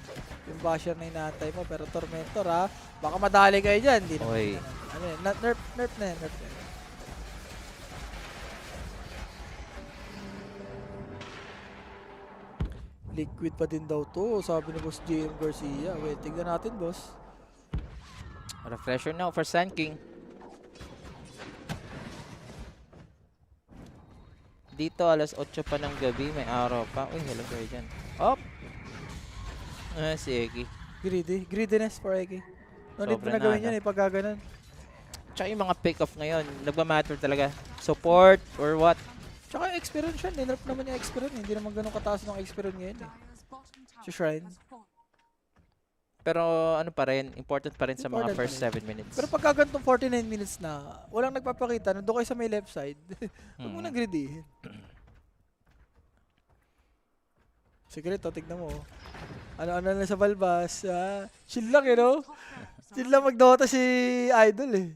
Yung basher na inaantay mo, pero Tormentor ha. Baka madali kayo dyan. Hindi naman. Oy. Ano yun? Nerf na yan. Nerf na yan. Liquid pa din daw to, sabi ni Boss JM Garcia. Well, tignan natin, boss. Refresher now for Sand King. Dito, alas 8 pa ng gabi, may araw pa. Uy, hello kayo dyan. Op! Si Eki. Greediness for Eki. No need Sobra pa na na, gawin no? yan eh, pag gaganon. Tsaka yung mga pick-off ngayon, nagmamatter talaga. Support or what? Tsaka experience yan, nerf naman yung experience. Hindi naman ganun kataas ng experience ngayon eh. Si Shrine. Pero ano pa rin, important pa rin sa mga Important first pa 7 minutes. Pero pag gantong 49 minutes na, walang nagpapakita, nandun kayo sa may left side, huwag mo nang greedyhin. Secret, tignan mo. Ano-ano na sa balbas. Chill lang, you know? Chill lang mag-Dota si Idol eh.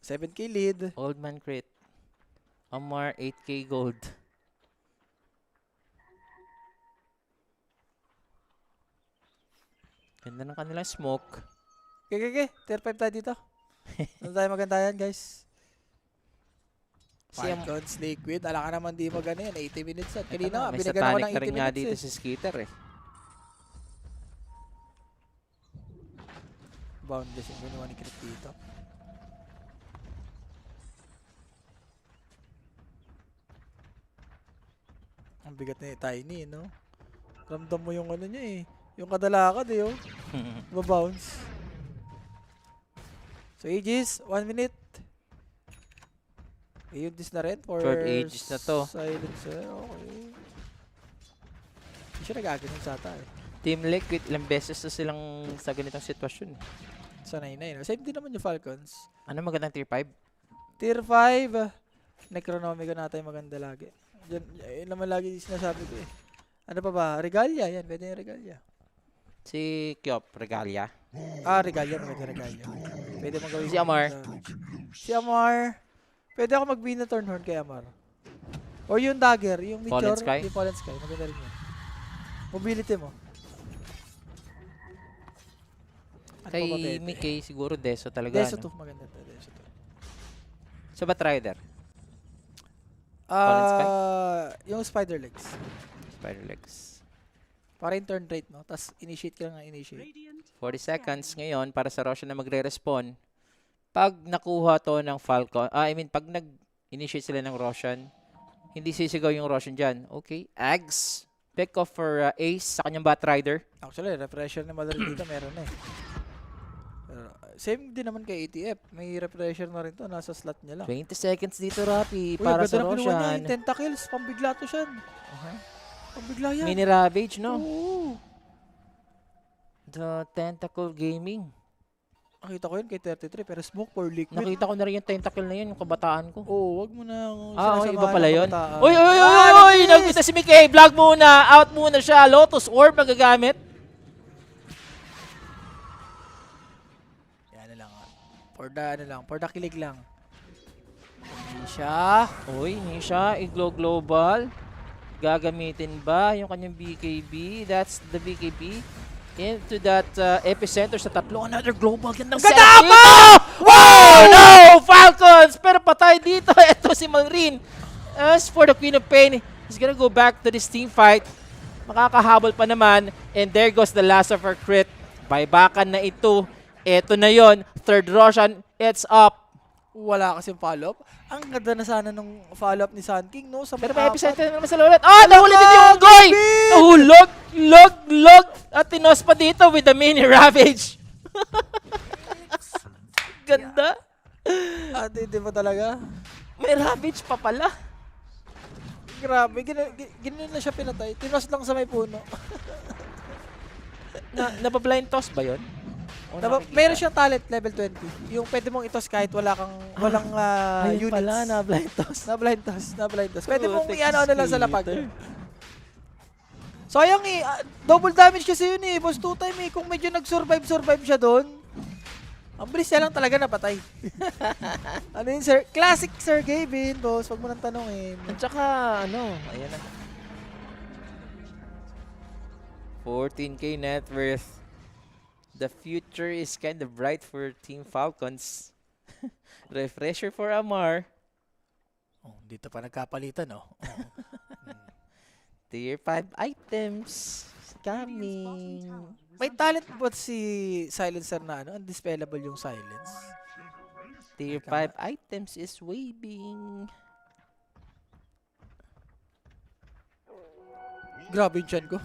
7k lead. Old Man Crit. Amar, 8k gold. Ganda ng kanilang smoke. Okay. Tier 5 tayo dito. Ano tayo magandayan, guys? Si Falcons, Liquid. Ala ka naman di magano yan. 80 minutes at kanina nga, may binigyan ako satanic ng na rin 80 nga minutes dito eh. si Skitter eh. Boundless yung ginawa ni Crit dito. Ang bigat na Tiny, no? Ramdam mo yung ano niya eh. Yung kadalakad eh, oh. Mabounce. So, Aegis, 1 minute. Ayun, this na rin for Short Aegis na to. Silencer, okay. Hindi siya nagaganon sa ata eh. Team Liquid, ilang beses na silang sa ganitong sitwasyon eh. Sanay na yun. Same din naman yung Falcons. Ano magandang tier 5? Tier 5, Necronomico natin maganda lagi. Diyan, yun naman lagi sinasabi ko eh. Ano pa ba? Regalia, yan. Pwede yung Regalia. Si Kyop, Regalia. Regalia, maganda Regalia. Pwede mong gawin. Si Amar. Si Amar. Pwede ako mag-win na Thornhorn kay Amar. Or yung Dagger, yung Meteor. Fallen Sky? Yung Fallen Sky, maganda rin yun. Mobility mo. Ano pa ba Kay pwede? Mickey, siguro Deso talaga. Deso no? 2, maganda to. Deso 2. Sa Batrider, Fallen Sky? Yung Spider Legs. Spider Legs. Para yung turn rate, no? Tapos initiate ka lang ng initiate. 40 seconds ngayon para sa Roshan na magre-respawn. Pag nakuha to ng Falcon, pag nag-initiate sila ng Roshan, hindi sisigaw yung Roshan dyan. Okay, Ags. Pick off for Ace sa kanyang Batrider. Actually, refresher ni Madrid dito meron na eh. Pero, same din naman kay ATF. May refresher na rin to. Nasa slot niya lang. 20 seconds dito, Rapi, Uy, para ganda sa na kinuha niya Roshan. yung tentacles. Pambigla to siya. Pambigla yan. Mini Ravage, no? Oo. The Tentacle Gaming. Nakita ko yun kay 33 pero smoke for liquid. Nakita ko na rin yung tentacle na yun, yung kabataan ko. Oo, wag mo na Okay, iba pala yun. kabataan. Uy! Nagkita si Mickey! Vlog muna! Out muna siya! Lotus Orb magagamit. Yan na lang. For the kilig lang. Hindi siya. Uy, Nisha, Iglo Global. Gagamitin ba yung kanyang BKB? That's the BKB. Into that epicenter sa tatlo. Another global. Gandang set. Ganda Dito! Wow! No! Falcons! Pero patay dito. Ito si Malrin. As for the Queen of Pain, he's gonna go back to this team fight. Makakahabol pa naman. And there goes the last of her crit. Baybakan na ito. Ito na yon. Third Roshan. It's up. Wala kasing follow-up. Ang ganda na sana nung follow-up ni Sun King, no? Sa Pero mga may apat. epicenter naman sa ulit. Nahuli din yung Unggoy! Nahulog! Log! At tinos pa dito with the mini Ravage. Ganda. Hindi mo talaga. May ravage pa pala. Grabe, gano'n na siya pinatay. Tinos lang sa may puno. Napablind toss ba yun? O nakikita? Meron siyang talent level 20. Yung pwede mong itos kahit walang Ayun units. pala, na blind toss. Na-blind toss. Pwede mong Putik i-ano lang sa lapag. skater. Sayang double damage kasi yun boss 2 time Kung medyo nag-survive siya doon, ang bilis niya lang talaga napatay. Ano yun, sir? Classic Sir Gavin, boss. Wag mo nang tanongin. At saka, ayan na. 14k net worth. The future is kind of bright for Team Falcons. Refresher for Amar. Oh, dito pa nagkapalitan, Tier 5 items coming. May talent ba si Silencer na undispellable yung silence? Tier 5 items is waving. Grabe yung chan ko.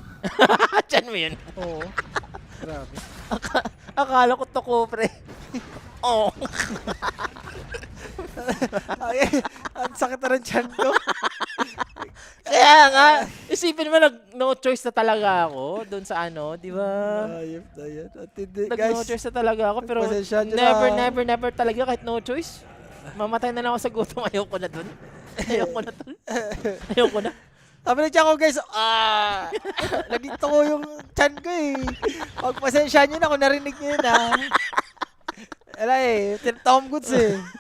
Diyan mo yun. Oo. Grabe. Akala ko to ko, pre. Oh. Ay, ang sakit na rin chan ko. Kaya nga, isipin mo, no choice na talaga ako doon sa di ba? Ayop na yan. At hindi, No guys. choice na talaga ako, pero Pasensya nyo never talaga kahit no choice. Mamatay na lang ako sa gutom. Ayoko na dun. Ayoko na dun. Ayoko na. Sabi na chan ko, guys, nandito ko yung chan ko Pagpasensya nyo na kung narinig nyo yun Wala Tom Goods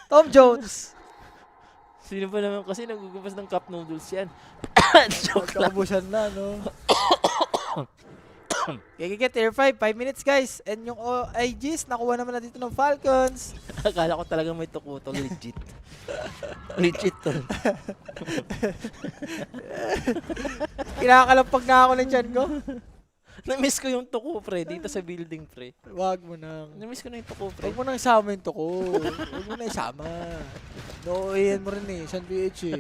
Tom Jones. Sino pa naman kasi nagugupas ng cup noodles yan? Joke lang. Magkaubusan na, no? Okay, tier 5. 5 minutes, guys. And yung IGs, nakuha naman na dito ng Falcons. Akala ko talaga may tukuto. Legit. Legit to. Kinakalampag na ako ng chan ko. Na-miss ko yung tuko, pre. Dito sa building, pre. Wag mo nang. Na-miss ko na yung tuko, pre. Wag mo nang isama yung tuko. Wag mo nang isama. No-oyan mo rin San PH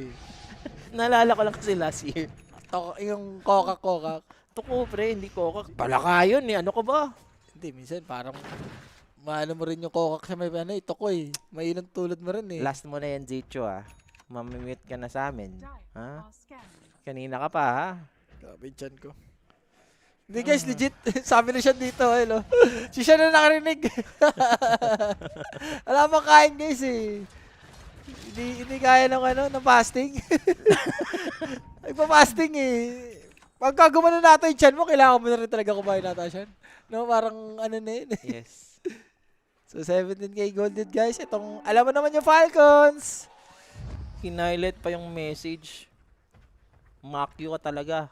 Naalala ko lang kasi last year. Yung kokak-kokak. Tuko, pre. Hindi kokak. Palaka yun, Ano ka ba? Hindi, minsan parang maano mo rin yung kokak sa may tuko Mainang tulad mo rin Last mo na yan, Zicho, Mamimute ka na sa amin. Ha? Kanina ka pa, ha? Grabe yung chan ko. Hindi guys, legit. Sabi na siya dito, hello. Si siya na nakarinig. Wala pang kain guys Hindi kaya ng fasting. Nagpa-fasting Pagka gumano natin yung chan mo, kailangan mo na rin talaga kumain natin siya. No, parang na yun. Yes. So 17k golded guys. Itong, alam mo naman yung Falcons. Hinighlight pa yung message. Makyo ka talaga.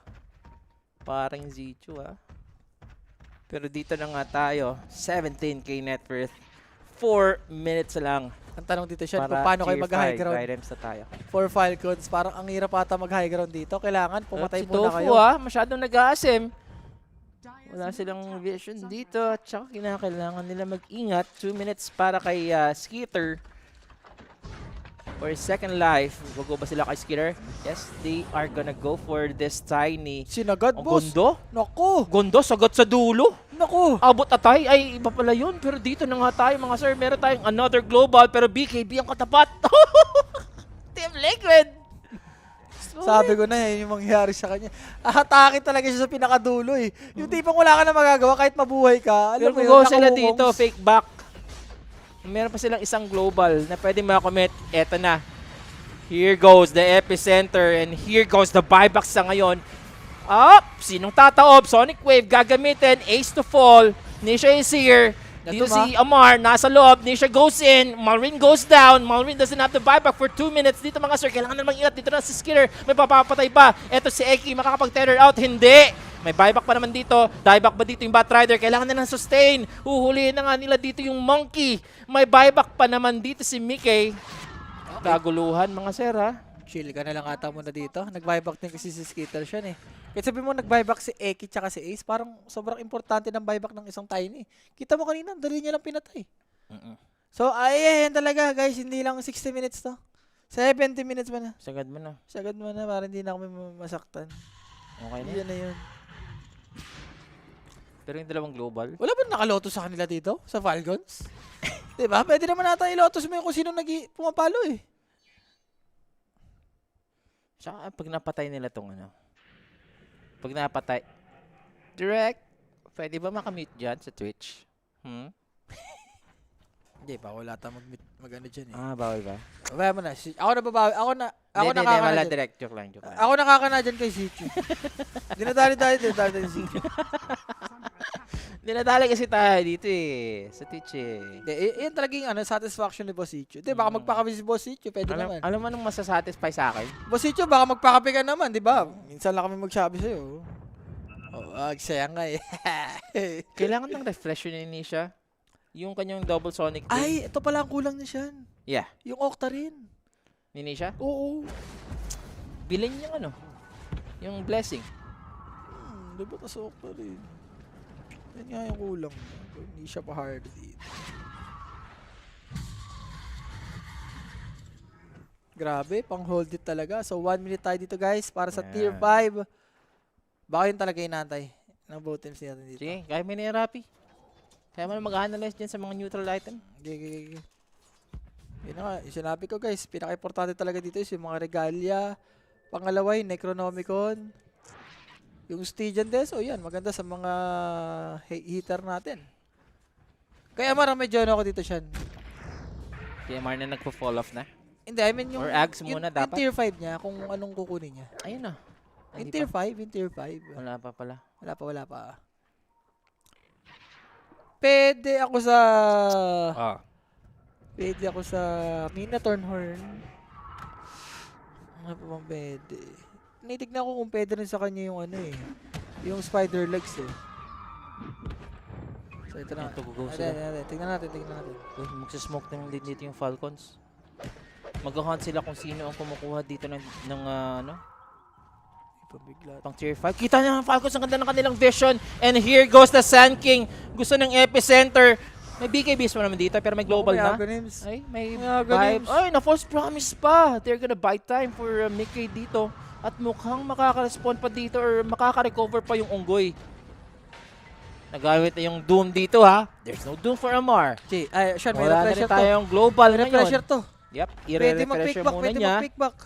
Parang Zichu, Pero dito na nga tayo. 17k net worth. 4 minutes lang. Ang tanong dito siya, Para paano kayo tier mag-high 5 ground items na tayo. for Falcons? Parang ang hirap ata mag-high ground dito. Kailangan pumatay Si muna Tofu, kayo. masyadong nag-aasim. Wala silang vision dito. At saka kinakailangan nila mag-ingat. 2 minutes para kay Skeeter. For second life. Go ba sila kay Skeeter? Yes, they are gonna go for this tiny. Sinagad, Ang boss. gondo? Naku! Gondo, sagot sa dulo. Naku! Abot atay, ay iba pala yun. Pero dito na nga tayo mga sir. Meron tayong another global. Pero BKB ang katapat. Team Liquid. Sabi ko na yun yung mangyayari sa kanya. Atake talaga siya sa pinakadulo Yung tipong wala ka na magagawa kahit mabuhay ka. Pero Alam mo kung yun, go sila nakawukongs. dito, fake back. Meron pa silang isang global na pwede makakommit. Eto na. Here goes the epicenter and here goes the buyback sa ngayon. Up! Sinong tataob? Sonic Wave gagamitin. Ace to fall. Nisha is here. Dito si Amar, nasa loob. Nisha goes in. Malrin goes down. Malrin doesn't have the buyback for 2 minutes. Dito mga sir, kailangan na mag-ingat. Dito na si Skiller. May papapatay pa. Eto si Eki, makakapag-tether out. Hindi! May buyback pa naman dito. Dieback ba dito yung Batrider? Kailangan na ng sustain. Huhulihin na nga nila dito yung Monkey. May buyback pa naman dito si Mickey. Kaguluhan mga sir, Chill ka na lang ata muna dito. Nag-buyback din kasi si Skittle siya Kahit sabi mo nag-buyback si Eki tsaka si Ace, parang sobrang importante ng buyback ng isang Tiny. Kita mo kanina, dali niya lang pinatay. So, ayan talaga guys, hindi lang 60 minutes to. 70 minutes ba na? Sagad mo na. Sagad mo na para hindi na kami masaktan. Okay na Yan na yun. Pero yung dalawang global. Wala ba nakaloto sa kanila dito? Sa Falcons? Diba? Pwede naman nata ilotos mo yung kung sino pumapalo eh. Tsaka pag napatay nila tong ano. Pag napatay. Direct. Pwede ba makamute dyan sa Twitch? Hindi, bawal ata mag-ano dyan eh. Bawal ba? Babaya mo na. Ako na babawi. Ako Hindi, nakakana wala dyan. direct. Joke lang. Ako nakakana dyan kay Sichu. Dinadali si Sichu. Dinadali kasi tayo dito eh. Sa Twitch eh. Hindi, yan talagang satisfaction ni Boss Sichu. Hindi, baka magpakape si Boss Sichu. Pwede naman. Alam mo anong masasatisfy sa akin? Boss Sichu, baka magpakape ka naman, di ba? Minsan lang kami magsabi sa'yo. Sayang nga eh. Kailangan ng refresher ni Nisha. Yung kanyang double sonic thing. Ay, ito pala ang kulang niya siyan. Yeah. Yung Octarine. Ni Nisha? Oo. Bilhin yung ano? Yung blessing. Di ba tas Octarine? Yan nga yung kulang. Hindi siya pa hard dito. Grabe, pang hold it talaga. So 1 minute tayo dito guys para sa tier Ayan. 5. Baka yun talaga inantay ng both teams natin dito. Sige, kaya mo na yung Rappi. Kaya mo na mag-analyze dyan sa mga neutral item. Okay. Yun na nga, yung sinabi ko guys, pinaka-importante talaga dito is yung mga regalia. Pangalawa yung Necronomicon. Yung Stygian Deso, yan, maganda sa mga heater natin. Kaya marami dyan ako dito siyan. Kaya Mar na nagpo-fall off na. Hindi, I mean yung, Or Ags yung, muna yung dapat? tier 5 niya, kung anong kukunin niya. Ayun na. Yung Hindi tier pa. 5, yung tier 5. Wala pa pala. Wala pa. Pwede ako sa... Pwede ako sa Minotaur Horn. Ano pa bang pwede? Tinitignan ko kung pwede rin sa kanya yung ano eh. Yung spider legs eh. So ito na. Ito, go sila. Tignan natin. Uy, magsasmoke na din dito yung Falcons. Mag-hunt sila kung sino ang kumukuha dito ng ano, Pabigla. pang tier 5. Kita niyo ang Falcons, ang ganda ng kanilang vision. And here goes the Sand King. Gusto ng epicenter. May BKBs mo naman dito, pero may global na. Ay, may vibe. Ay, na-false promise pa. They're gonna buy time for Mickey dito. At mukhang makaka-respond pa dito or makaka-recover pa yung Unggoy. Nagamit na yung Doom dito ha. There's no Doom for Amar. Sean, may Wala na rin pressure to. tayong global May pressure ngayon. to. Yep, Pwede i-refresher mag-pickback, muna pwede niya. mag-pickback.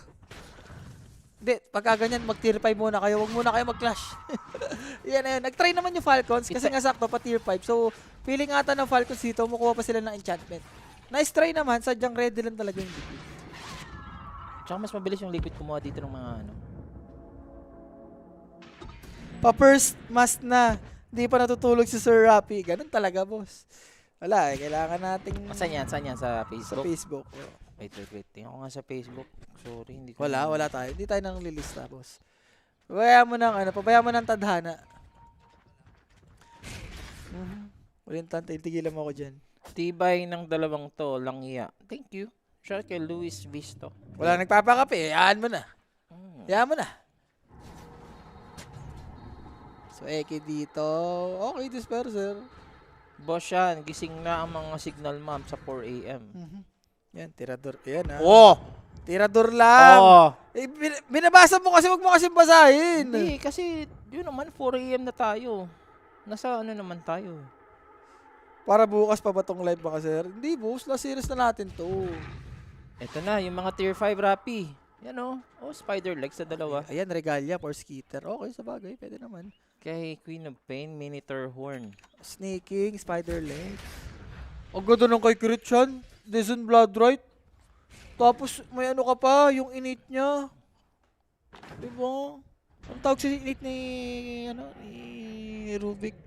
Hindi, pagka ganyan, mag-tier 5 muna kayo. Huwag muna kayo mag-clash. Yan. Nag-try naman yung Falcons kasi nga sakto pa tier 5. So, feeling ata ng Falcons dito, mukuha pa sila ng enchantment. Nice try naman, sadyang ready lang talaga yung liquid. Tsaka mas mabilis yung liquid kumuha dito ng mga ano. Pa-first must na. Hindi pa natutulog si Sir Rapi. Ganun talaga, boss. Wala eh, kailangan nating Saan yan? Sa sa Facebook? Facebook. Wait. Tingnan ko nga sa Facebook. Sorry, hindi ko. Wala tayo. Hindi tayo nang lilista, boss. Pabayaan mo ng tadhana. Ulit tigilan mo ako dyan. Tibay ng dalawang to, langya. Thank you. Shout out kay Luis Visto. Wala nagpapakape, hayaan mo na. Hayaan mo na. So, Eki dito. Okay, disperser. Boss yan, gising na ang mga signal ma'am sa 4 a.m. Yan, tirador. Yan, ha. Oh! Tirador lang. Oh! Eh, binabasa mo kasi, wag mo kasi basahin. Hindi, kasi yun naman 4 a.m. na tayo. Nasa ano naman tayo. Para bukas pa ba tong live baka, sir? Hindi, boss. Last series na natin to. Ito na, yung mga tier 5 Rappi. Yan oh. Oh, spider legs sa dalawa. Ayan, regalia for skitter. Okay, sa bagay. Pwede naman. Kay Queen of Pain, Minotaur Horn. Sneaking, spider leg. Ang ganda nung kay Christian. Descent Bloodright. Tapos, may ano ka pa, yung init niya. Diba? Ang tawag sa init ni Rubik.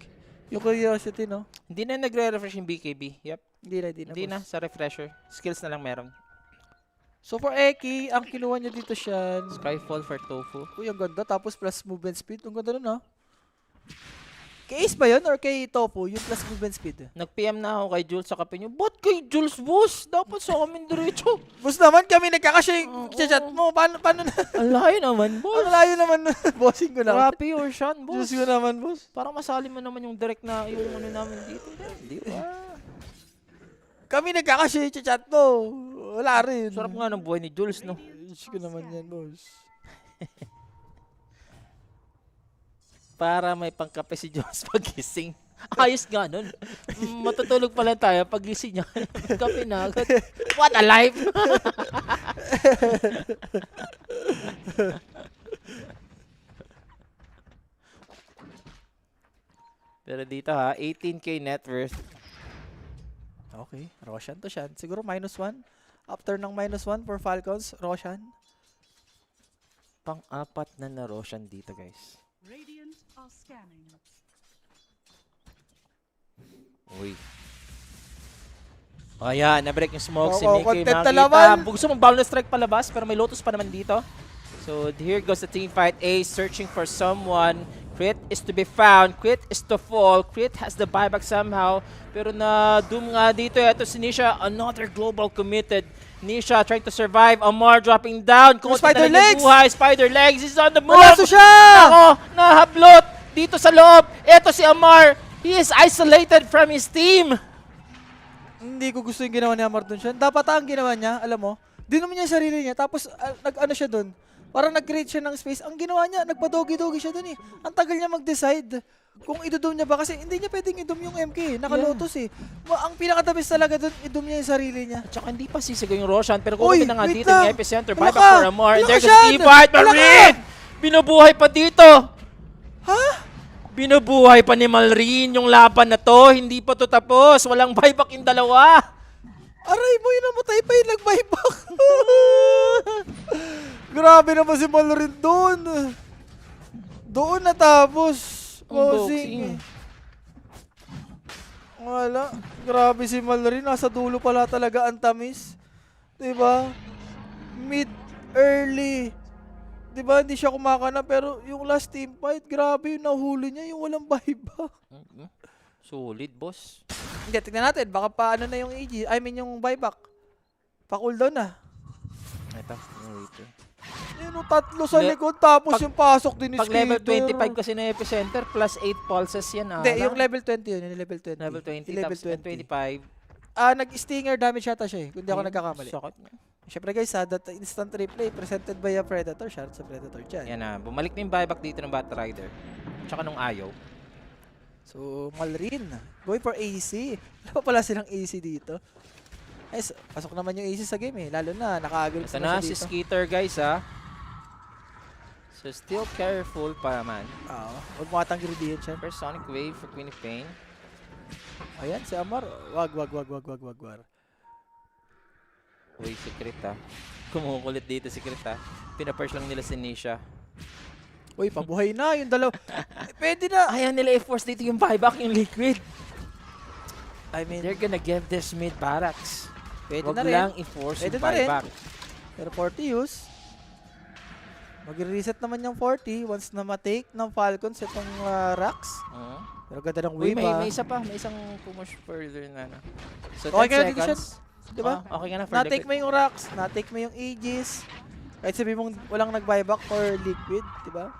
Yung curiosity, no? Hindi na nagre-refresh yung BKB. Yep. Hindi na, boss. sa refresher. Skills na lang meron. So for Eki, ang kinuha niya dito siya. Skyfall for Tofu. Uy, ang ganda. Tapos plus movement speed. Ang ganda nun, ha? Kay Ace ba yun? Or kay Tofu? Yung plus movement speed. Nag-PM na ako kay Jules sa kape niyo. Ba't kay Jules, boss? Dapat sa amin diretso. Boss naman, kami nagkakasya Oo. yung chat mo. Paano na? Ang layo naman, Ang boss. layo naman. Bossing ko na. Rappi or Sean, boss. Diyos ko naman, boss. Parang masali mo naman yung direct na yung ano namin dito. Di ba? Kami nagkakasya yung chat mo. Wala rin. Sarap nga ng buhay ni Jules, no? Diyos ko naman yan, boss. Para may pangkape si Jules pagising. Ayos nga nun. Matutulog pala tayo pag gising niya. Kape na agad. What a life! Pero dito ha, 18k net worth. Okay, Roshan to siya. Siguro -1. After ng -1 for Falcons, Roshan. Pang-apat na Roshan dito guys. Radiant are scanning. Uy. Oh, yan. Na-break yung smoke. Si Oo, Mickey content na makita. naman. Gusto mong boundless strike palabas, pero may Lotus pa naman dito. So, here goes the team fight. A searching for someone. Crit is to be found. Crit is to fall. Crit has the buyback somehow. Pero na-doom nga dito. Ito si Nisha. Another global committed. Nisha trying to survive. Amar dropping down. Kung Spider legs! Spider legs is on the move. Malaso siya! Ako, nahablot dito sa loob. Ito si Amar. He is isolated from his team. Hindi ko gusto yung ginawa ni Amar dun siya. Dapat ang ginawa niya, alam mo, dinom niya yung sarili niya, tapos nag-ano siya dun. Parang nag-create siya ng space. Ang ginawa niya, nagpa-dogi-dogi siya dun eh. Ang tagal niya mag-decide kung idudum niya ba. Kasi hindi niya pwedeng idum yung MK eh. Naka-lotus eh. Ang pinaka-the best talaga dun, idum niya yung sarili niya. At saka hindi pa sisigaw yung Roshan, pero Uy, kukunin na nga wait dito lang. yung epicenter. Wala Buyback ka! for Amar. And Wala there ka, goes the Shad! team fight. Wala ka! Malrin! Binubuhay pa dito. Ha? Binubuhay pa ni Malrin yung laban na to. Hindi pa to tapos. Walang buyback yung dalawa. Aray mo, yun namatay pa yung nag-buyback. Grabe naman si Mallorin doon. Doon natapos. Unboxing. Wala. Grabe si Mallorin. Nasa dulo pala talaga ang tamis. Diba? Mid, early. Diba? Hindi siya kumakana. Pero yung last team fight, grabe yung nahuli niya. Yung walang buyback. Solid, boss. Hindi, tignan natin. Baka pa ano na yung AG. I mean yung buyback. Pa-cooldown na. Ito, yung wait. Yun, tatlo sa Le- likod, tapos pag- yung pasok din ni Pag level Skater. 25 kasi na epicenter, plus 8 pulses yan. Hindi, yung level 20 yun, yung level 20. level 20, Yung level tapos 25. Nag-stinger damage yata siya eh, kung di ako Ayun, nagkakamali. sakit niya. Siyempre guys, that instant replay presented by a Predator. Shout out sa Predator dyan. Yan na, bumalik na yung buyback dito ng Bat Rider. Tsaka nung ayaw. So, Malrin, going for AC. Wala pa pala silang AC dito. Ay, pasok naman yung AC sa game eh. Lalo na, naka-agil Ito na si Skeeter guys ha. So still careful pa man. Oo, huwag mo atang gridihin siya. First Sonic Wave for Queen of Pain. Ayan, si Amar. Wag. Uy, secret ha. Kumukulit dito secret ha. Pinaperch lang nila si Nisha. Uy, pabuhay na yung dalaw. Pwede na. Ayaw nila i-force dito yung buyback, yung liquid. I mean, They're gonna give this mid barracks. pwede Wag na rin. lang i-force Pwede yung na rin. buyback. Pero 40 use. Mag-reset naman yung 40 once na ma-take ng Falcons itong Rax. Pero ganda ng Uy, wave may isa pa. May isang push further na. So Okay 10 ka na dito, seconds. Diba? Okay ka na for Na-take mo liquid. yung Rax, na-take mo yung Aegis. Kahit sabi mong walang nag-buyback for liquid, diba?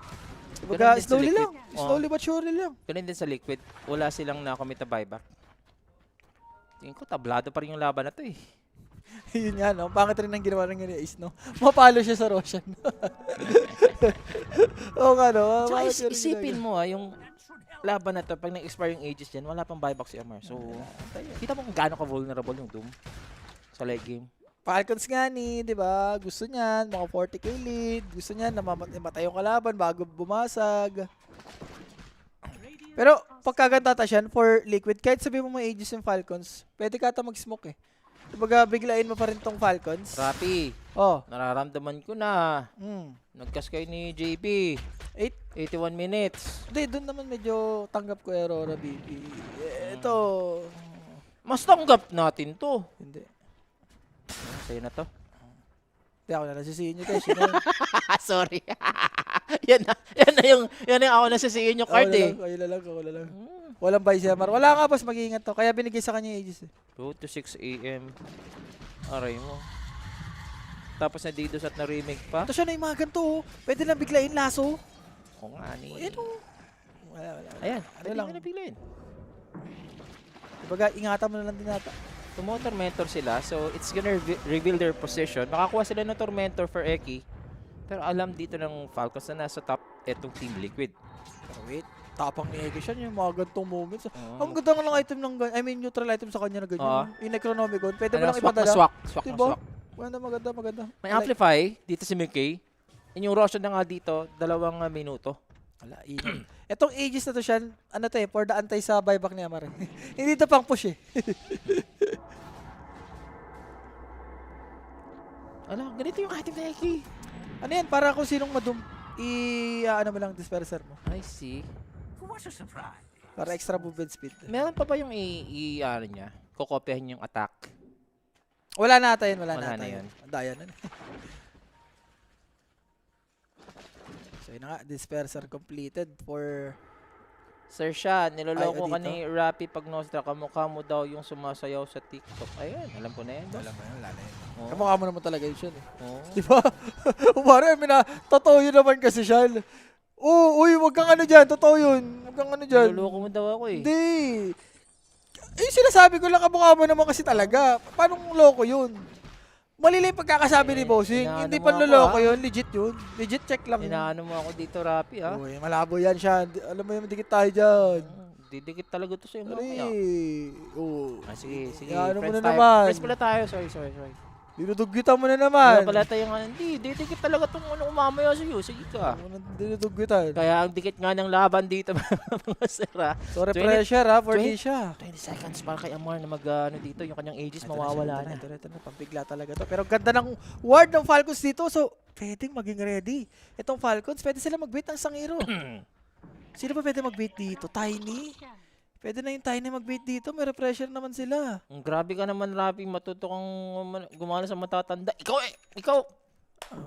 Ganun Diba, din sa slowly liquid. lang. Oo. Slowly but surely lang. Ganun din sa liquid. Wala silang nakomit na buyback. Tingin ko, tablado pa rin yung laban na to eh. Yun nga, no? Pangit rin ang ginawa ng Ace, no? Mapalo siya sa Roshan. Oo nga, no? Tsaka Pangit yung isipin ginagawa. mo yung laban na to, pag nag-expire yung ages dyan, wala pang buyback si Amar. So, kita mo kung gaano ka-vulnerable yung Doom sa late game. Falcons nga ni, di ba? Gusto niyan, mga 40k lead. Gusto niyan, namatay yung kalaban bago bumasag. Pero, pagkaganda siyan for liquid, kahit sabi mo may ages yung Falcons, pwede ka ata mag-smoke eh. Dibaga, biglain mo pa rin tong Falcons. Rapi, Oh. nararamdaman ko na. Mm. Nagkas kayo ni JP. 81 minutes. Hindi, doon naman medyo tanggap ko Aurora BB. Ito, Mas tanggap natin to. hindi. Sa'yo na to. Hindi ako na nasisihin nyo guys. Yun na yun. Sorry. yan na ako nasisihin yung card eh. Ako na lang. Walang buy si Amar. Wala nga boss, mag-iingat to. Kaya binigay sa kanya yung ages eh. 2 to 6 AM. Aray mo. Tapos na Didos at na-remake pa. Ito siya na yung mga ganito oh. Pwede lang biglain laso. Oo nga ni. Ayan oh. Wala. Ayan, Ano pwede lang. mo napilayin. Dibaga, ingatan mo na lang din nata. Tumo-tormentor sila, so it's gonna reveal their position. Makakuha sila ng tormentor for Eki. Pero alam dito ng Falcons na nasa top etong Team Liquid. Pero wait. tapang ni Eke siya, yung mga gantong moments. Oo. Ang ganda nga ng item ng I mean, neutral item sa kanya na ganyan. Oo. Yung Necronomicon, pwede mo Ano, lang swak na ipadala. swak. Swak na Diba? swak. Maganda. May amplify dito si Mickey. Yung Roshan na nga dito, 2 minuto. Wala, inang. Etong Aegis na to siya, ano to for the antay sa buyback ni Amar. Hindi to pang push eh. Ala, ganito yung item na Eki. Ano yan, para kung sinong ano mo lang, disperser mo. I see. Para extra movement speed. Meron pa ba yung ano niya? Kokopyahin yung attack? Wala na ata yun, wala Wala na ata na yun. yun. Daya na. So yun na nga, disperser completed for... Sir Sean, niloloko Ay, ka dito? ni Rappi pag Nostra. Kamukha mo daw yung sumasayaw sa TikTok. Ayun, alam ko na yan. boss. Alam mo yun, wala na yun. Oo. Kamukha mo naman talaga yun siya eh. Oo. Di ba? Umari, totoo yun naman kasi siya. Uy, wag kang ano dyan, totoo yun. Wag kang ano dyan. Niloloko mo daw ako eh. Hindi. Eh, sinasabi ko lang, kamukha mo naman kasi talaga. Paano loko yun? Malili yung pagkakasabi ni Bossing. inaano Hindi mo pa ako, loloko ah. yun. Legit yun. Legit check lang yun. Inaano mo ako dito, Rappi, ha? Uy, malabo yan siya. Alam mo yung dikit tayo dyan. Didikit talaga to sa'yo Ari. mamaya. Oo. Sige. Inaano mo Friends na tayo. naman. Friends pala tayo. Sorry. Dinudugitan mo na naman. Wala pala tayong hindi, didikit talaga tong umamaya sa'yo. Sige ka. Dinudugitan. Kaya ang dikit nga ng laban dito, mga sira. Sorry 20 pressure ha, for 20 Nisha. 20 seconds para kay Amar na dito. Yung kanyang ages mawawala na. Ito na, pambigla talaga to. Pero ganda ng ward ng Falcons dito. So, pwedeng maging ready. Itong Falcons, pwede sila mag-bait ng Sangiro. Sino ba pwede mag-bait dito? Tiny? Pwede na yung Tiny mag-bait dito. May pressure naman sila. Grabe ka naman, Rappi. Matuto kang gumana sa matatanda. Ikaw!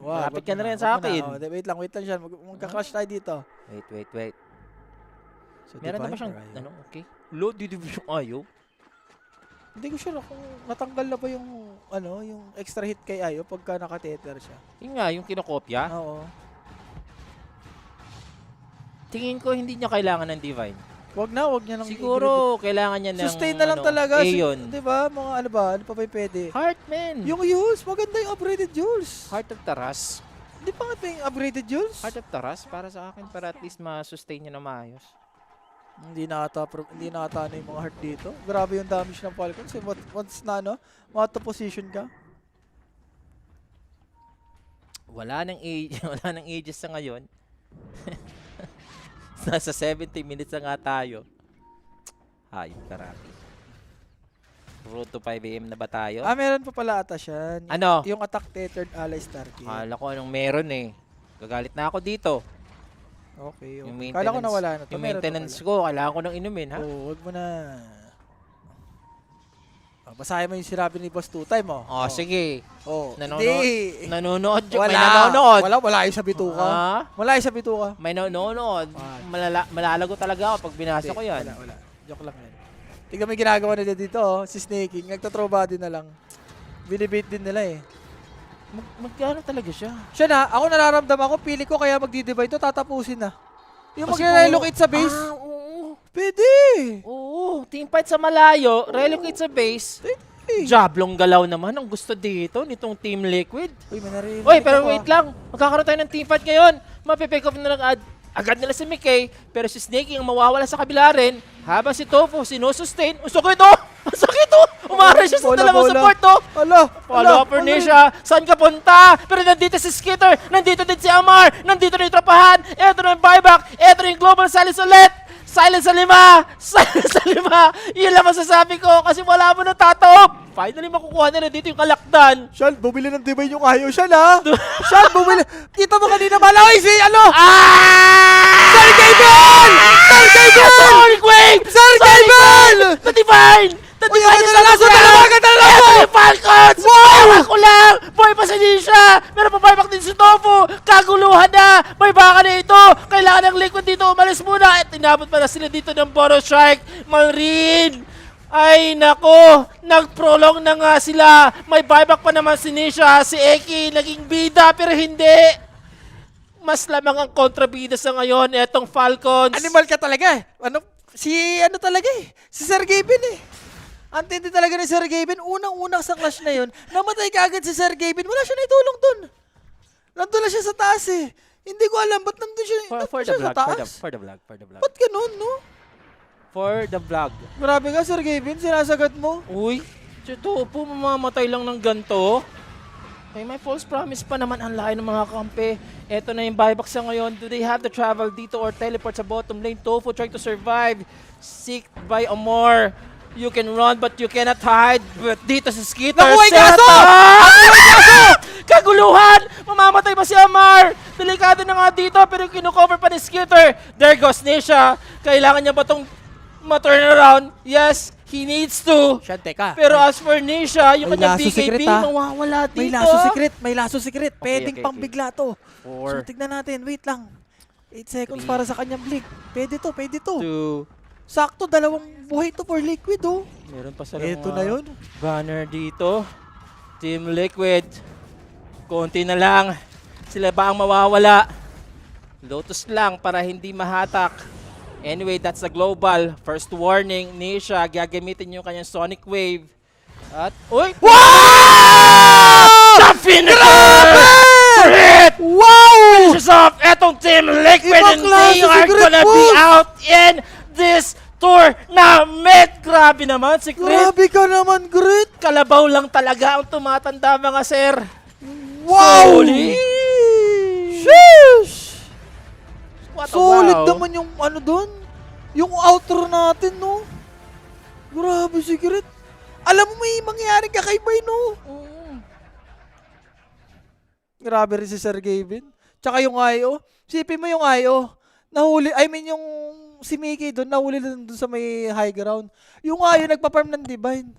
Malapit ka na rin sa akin. Wait lang siya. Magka-crush tayo dito. Wait. So, Meron na ba siyang, okay? Load division ayaw? Hindi ko sure kung natanggal na ba yung yung extra hit kay Ayo pagka naka-tether siya. Yun nga, yung kinokopya. Oo. Tingin ko hindi niya kailangan ng Divine. Wag niya lang Siguro, kailangan niya ng sustain na lang talaga. Aeon. 'Di ba? Mga ano ba? Ano pa ba yung pwede? Heartman! Yung Jules, maganda yung upgraded Jules. Heart of Taras. Hindi pa nga pa yung upgraded Jules? Heart of Taras para sa akin para at least ma-sustain niya na maayos. Hindi na ata na yung mga heart dito. Grabe yung damage ng Falcons. Once na mga position ka. Wala nang ages sa ngayon. Nasa 70 minutes na nga tayo. Hayop karami. Road to 5 AM na ba tayo? Meron pa pala ata siya. Ano? Yung attack tethered ally Starkey. Kala ko anong meron eh. Gagalit na ako dito. Okay. Yung Kala ko maintenance, nawala na to. yung Meron pa maintenance pala. ko, kailangan ko nang inumin, ha? Oo, wag mo na. Basahin mo yung sinabi ni Boss Two-Time, oh. Oh, sige. Oh. Nanonood. Nanonood. May Wala. nanonood. Wala yung sa bituka. Ah? Wala yung sa bituka. May nanonood. Ah. Malalago talaga ako pag binasa ko yan. Wala. Joke lang yan. Tignan mo yung ginagawa nila dito, oh. Si Snaking. Nagtathrow body na lang. Binibait din nila eh. Magkano talaga siya? Siya na, ako nararamdaman ko, pili ko kaya magdi-divide to, tatapusin na. Yung Kasi mag-relocate sa base. Oo. Pwede. Oo. Teamfight sa malayo. Relocate sa base. Pwede. Jablong galaw naman ang gusto dito nitong Team Liquid. Uy, may narinig Oy, pero ako, wait lang. Magkakaroon tayo ng teamfight ngayon. Mapipick up na lang agad nila si Mickey. Pero si Snakey ang mawawala sa kabila rin. Habang si Tofu sinusustain. Ang sakit oh! Ang sakit oh! Umara siya sa dalawang support oh! Follow up for Nisha. Saan ka punta? Pero nandito si Skitter. Nandito din si Amar. Nandito na yung tropahan. Eto na yung buyback. Eto na yung global silence ulit. Silence sa 5! Silence sa 5! Yun lang masasabi ko kasi wala mo nang tatawag. Finally makukuha na dito yung kalakdan. Sean, bumili ng divide yung ayaw siya na. Sean, bumili. Kita mo kanina malaki si Sergey Bell! Sergey Bell! Sonic Wave! Sergey Bell! The Divine! The Uy, Divine agad is na laso, agad na laso! Eto yung Falcons! Ewan ko lang! Boy pa si Nisha! Meron pa buyback din si Tofu! Kaguluhan na! May baka na ito! Kailangan ng Liquid dito umalis muna! At inabot pa na sila dito ng Boros Strike! Marin! Ay nako! Nag-prolong na nga sila! May buyback pa naman si Nisha! Si Eki naging bida pero hindi! Mas lamang ang kontrabida sa ngayon etong Falcons. Animal ka talaga eh. Talaga eh. Si Sergey Bell eh. Antindi talaga ni Sergey Bell. Unang-unang sa clash na yun, namatay ka agad si Sergey Bell. Wala siya naitulong dun. Nandun na siya sa taas eh. Hindi ko alam, ba't nandun siya, For nandun the siya sa vlog, taas? for the vlog, for the vlog. Ba't ganun, no? For the vlog. Grabe ka, Sir Gavin, sinasagat mo. Uy, totoo po, mamamatay lang ng ganito. May false promise pa naman ang lahi ng mga kampe. Eto na yung buyback sa ngayon. Do they have to travel dito or teleport sa bottom lane? Tofu trying to survive. Seek by Amor. You can run but you cannot hide. But dito sa Skitter. Naku, ay set gaso! up! Kaguluhan! Mamamatay ba si Amar? Delikado na nga dito pero kinukover pa ni Skitter. There goes Nisha. Kailangan niya ba itong ma-turn around? Yes, he needs to. Siya, teka. Pero as for Nisha, yung May kanyang lasso secret, BKB, ah. mawawala dito. May lasso secret. Pwedeng okay, pang okay. bigla to. So, 4, tignan natin. Wait lang. 8 seconds 3, para sa kanyang blink. Pwede to, pwede to. 2. Sakto, 2 buhay to for Liquid, oh. Meron pa sa Ito na yun. banner dito. Team Liquid. Konti na lang. Sila ba ang mawawala? Lotus lang para hindi mahatak. Anyway, that's the global. First warning, Nisha, gagamitin yung kanyang Sonic Wave. At, uy! Wow! The finisher! Crit! Wow! Finishes off etong Team Liquid Ibang and klase they si are Crit gonna be Wolf! out in this tournament. Grabe naman si Crit. Grabe ka naman, Grit. Kalabaw lang talaga ang tumatanda mga sir. Wow! Solid! Sheesh! What a Solid wow. naman yung ano doon. Yung outro natin, no? Grabe si Grit. Alam mo may mangyaring kakaibay, no? Mm. Grabe rin si Sir Gavin. Tsaka yung IO. Sipin mo yung IO. Nahuli, I mean yung si Mickey doon, nahuli doon sa may high ground. Yung IO nagpa-farm ng Divine.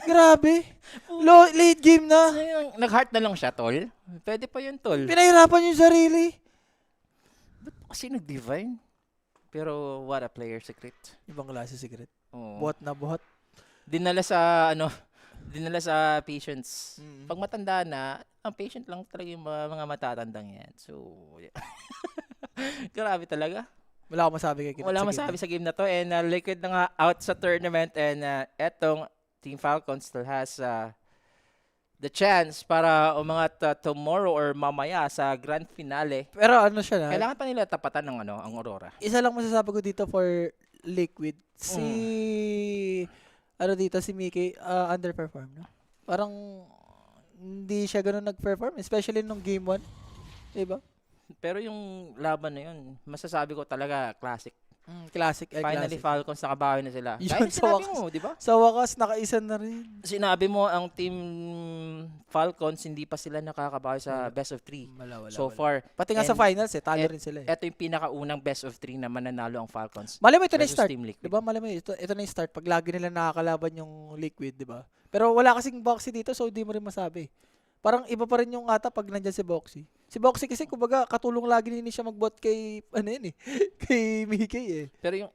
Grabe. Late game na. Ayun, nag-heart na lang siya, tol. Pwede pa yun, tol. Pinahirapan yung sarili. Kasi nag-divine. Pero what a player, secret. Ibang klase si Grit. Oo. Buhat na buhat. Dinala sa, dinala sa patience. Mm. Pag matanda na, ang patient lang talaga yung mga matatandang yan. So, grabe talaga. Wala akong masabi kay Grit. Wala sa game masabi na. sa game na to. And Liquid na nga out sa tournament. And etong Team Falcons still has the chance para umangat tomorrow or mamaya sa grand finale. Pero ano siya na, Kailangan pa nila tapatan ng ang Aurora. isa lang masasabi ko dito for Liquid. Si, ano dito, si Mickey, underperform, no? Parang, hindi siya ganun nag-perform, especially nung game 1. Diba? Pero yung laban na yun, masasabi ko talaga classic. Classic. Finally classic. Falcons nakabawi na sila. Yun, Dahil sa sinabi wakas. mo, di ba? Sa wakas, nakaisa na rin. Sinabi mo ang Team Falcons hindi pa sila nakakabawi sa best of 3 Wala. so far. Pati nga sa And- finals, talo rin sila. Ito yung pinakaunang best of 3 na mananalo ang Falcons. Malay mo ito na yung versus start. Team Liquid. Diba? Malay mo, ito na yung start. Pag lagi nila nakakalaban yung Liquid, diba? Pero wala kasing Boxy dito, so di mo rin masabi. Parang iba pa rin yung ata pag nandyan si Boxy. Si Boxy kasi, kumbaga, katulong lagi ni siya mag-bot kay, ano yun eh, kay Mickey eh. Pero yung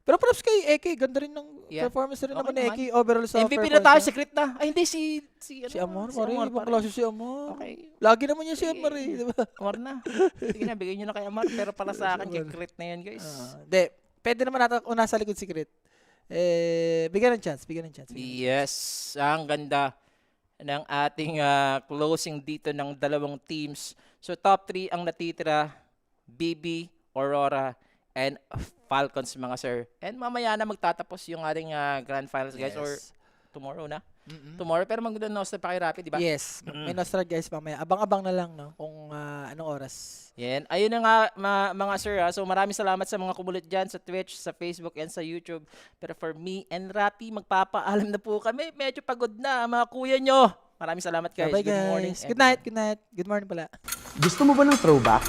Pero props kay Eke, ganda rin ng Yeah. performance rin Okay naman ni naman. Eke overall sa MVP na performance tayo, niya. secret na. Ay hindi, si Amor, si Mari, Amor ibang pa rin. klase si Amor. Okay, Lagi naman niya si Sige. Amor eh, di ba? Amor na. Sige na, bigay nyo na kay Amor. Pero para sa akin, kay Crit na yan, guys. Hindi, pwede naman natin una sa likod si Crit. Bigyan ng chance. Yes, ang ganda ng ating closing dito ng dalawang teams. So top 3 ang natitira, BB, Aurora, and Falcons mga sir. And mamaya na magtatapos yung ating grand finals guys or tomorrow na. Tomorrow pero mag-nostal pa kay Rapid, di ba? Yes, may Nostra guys mamaya. Abang-abang na lang no kung anong oras. Yan. Ayun na nga mga sir. So maraming salamat sa mga kumulit dyan sa Twitch, sa Facebook, and sa YouTube. Pero for me and Rapi, magpapaalam na po kami. Medyo pagod na mga kuya nyo. Maraming salamat guys. Bye Good morning. guys. Good night. Good morning pala. Gusto mo ba ng throwback?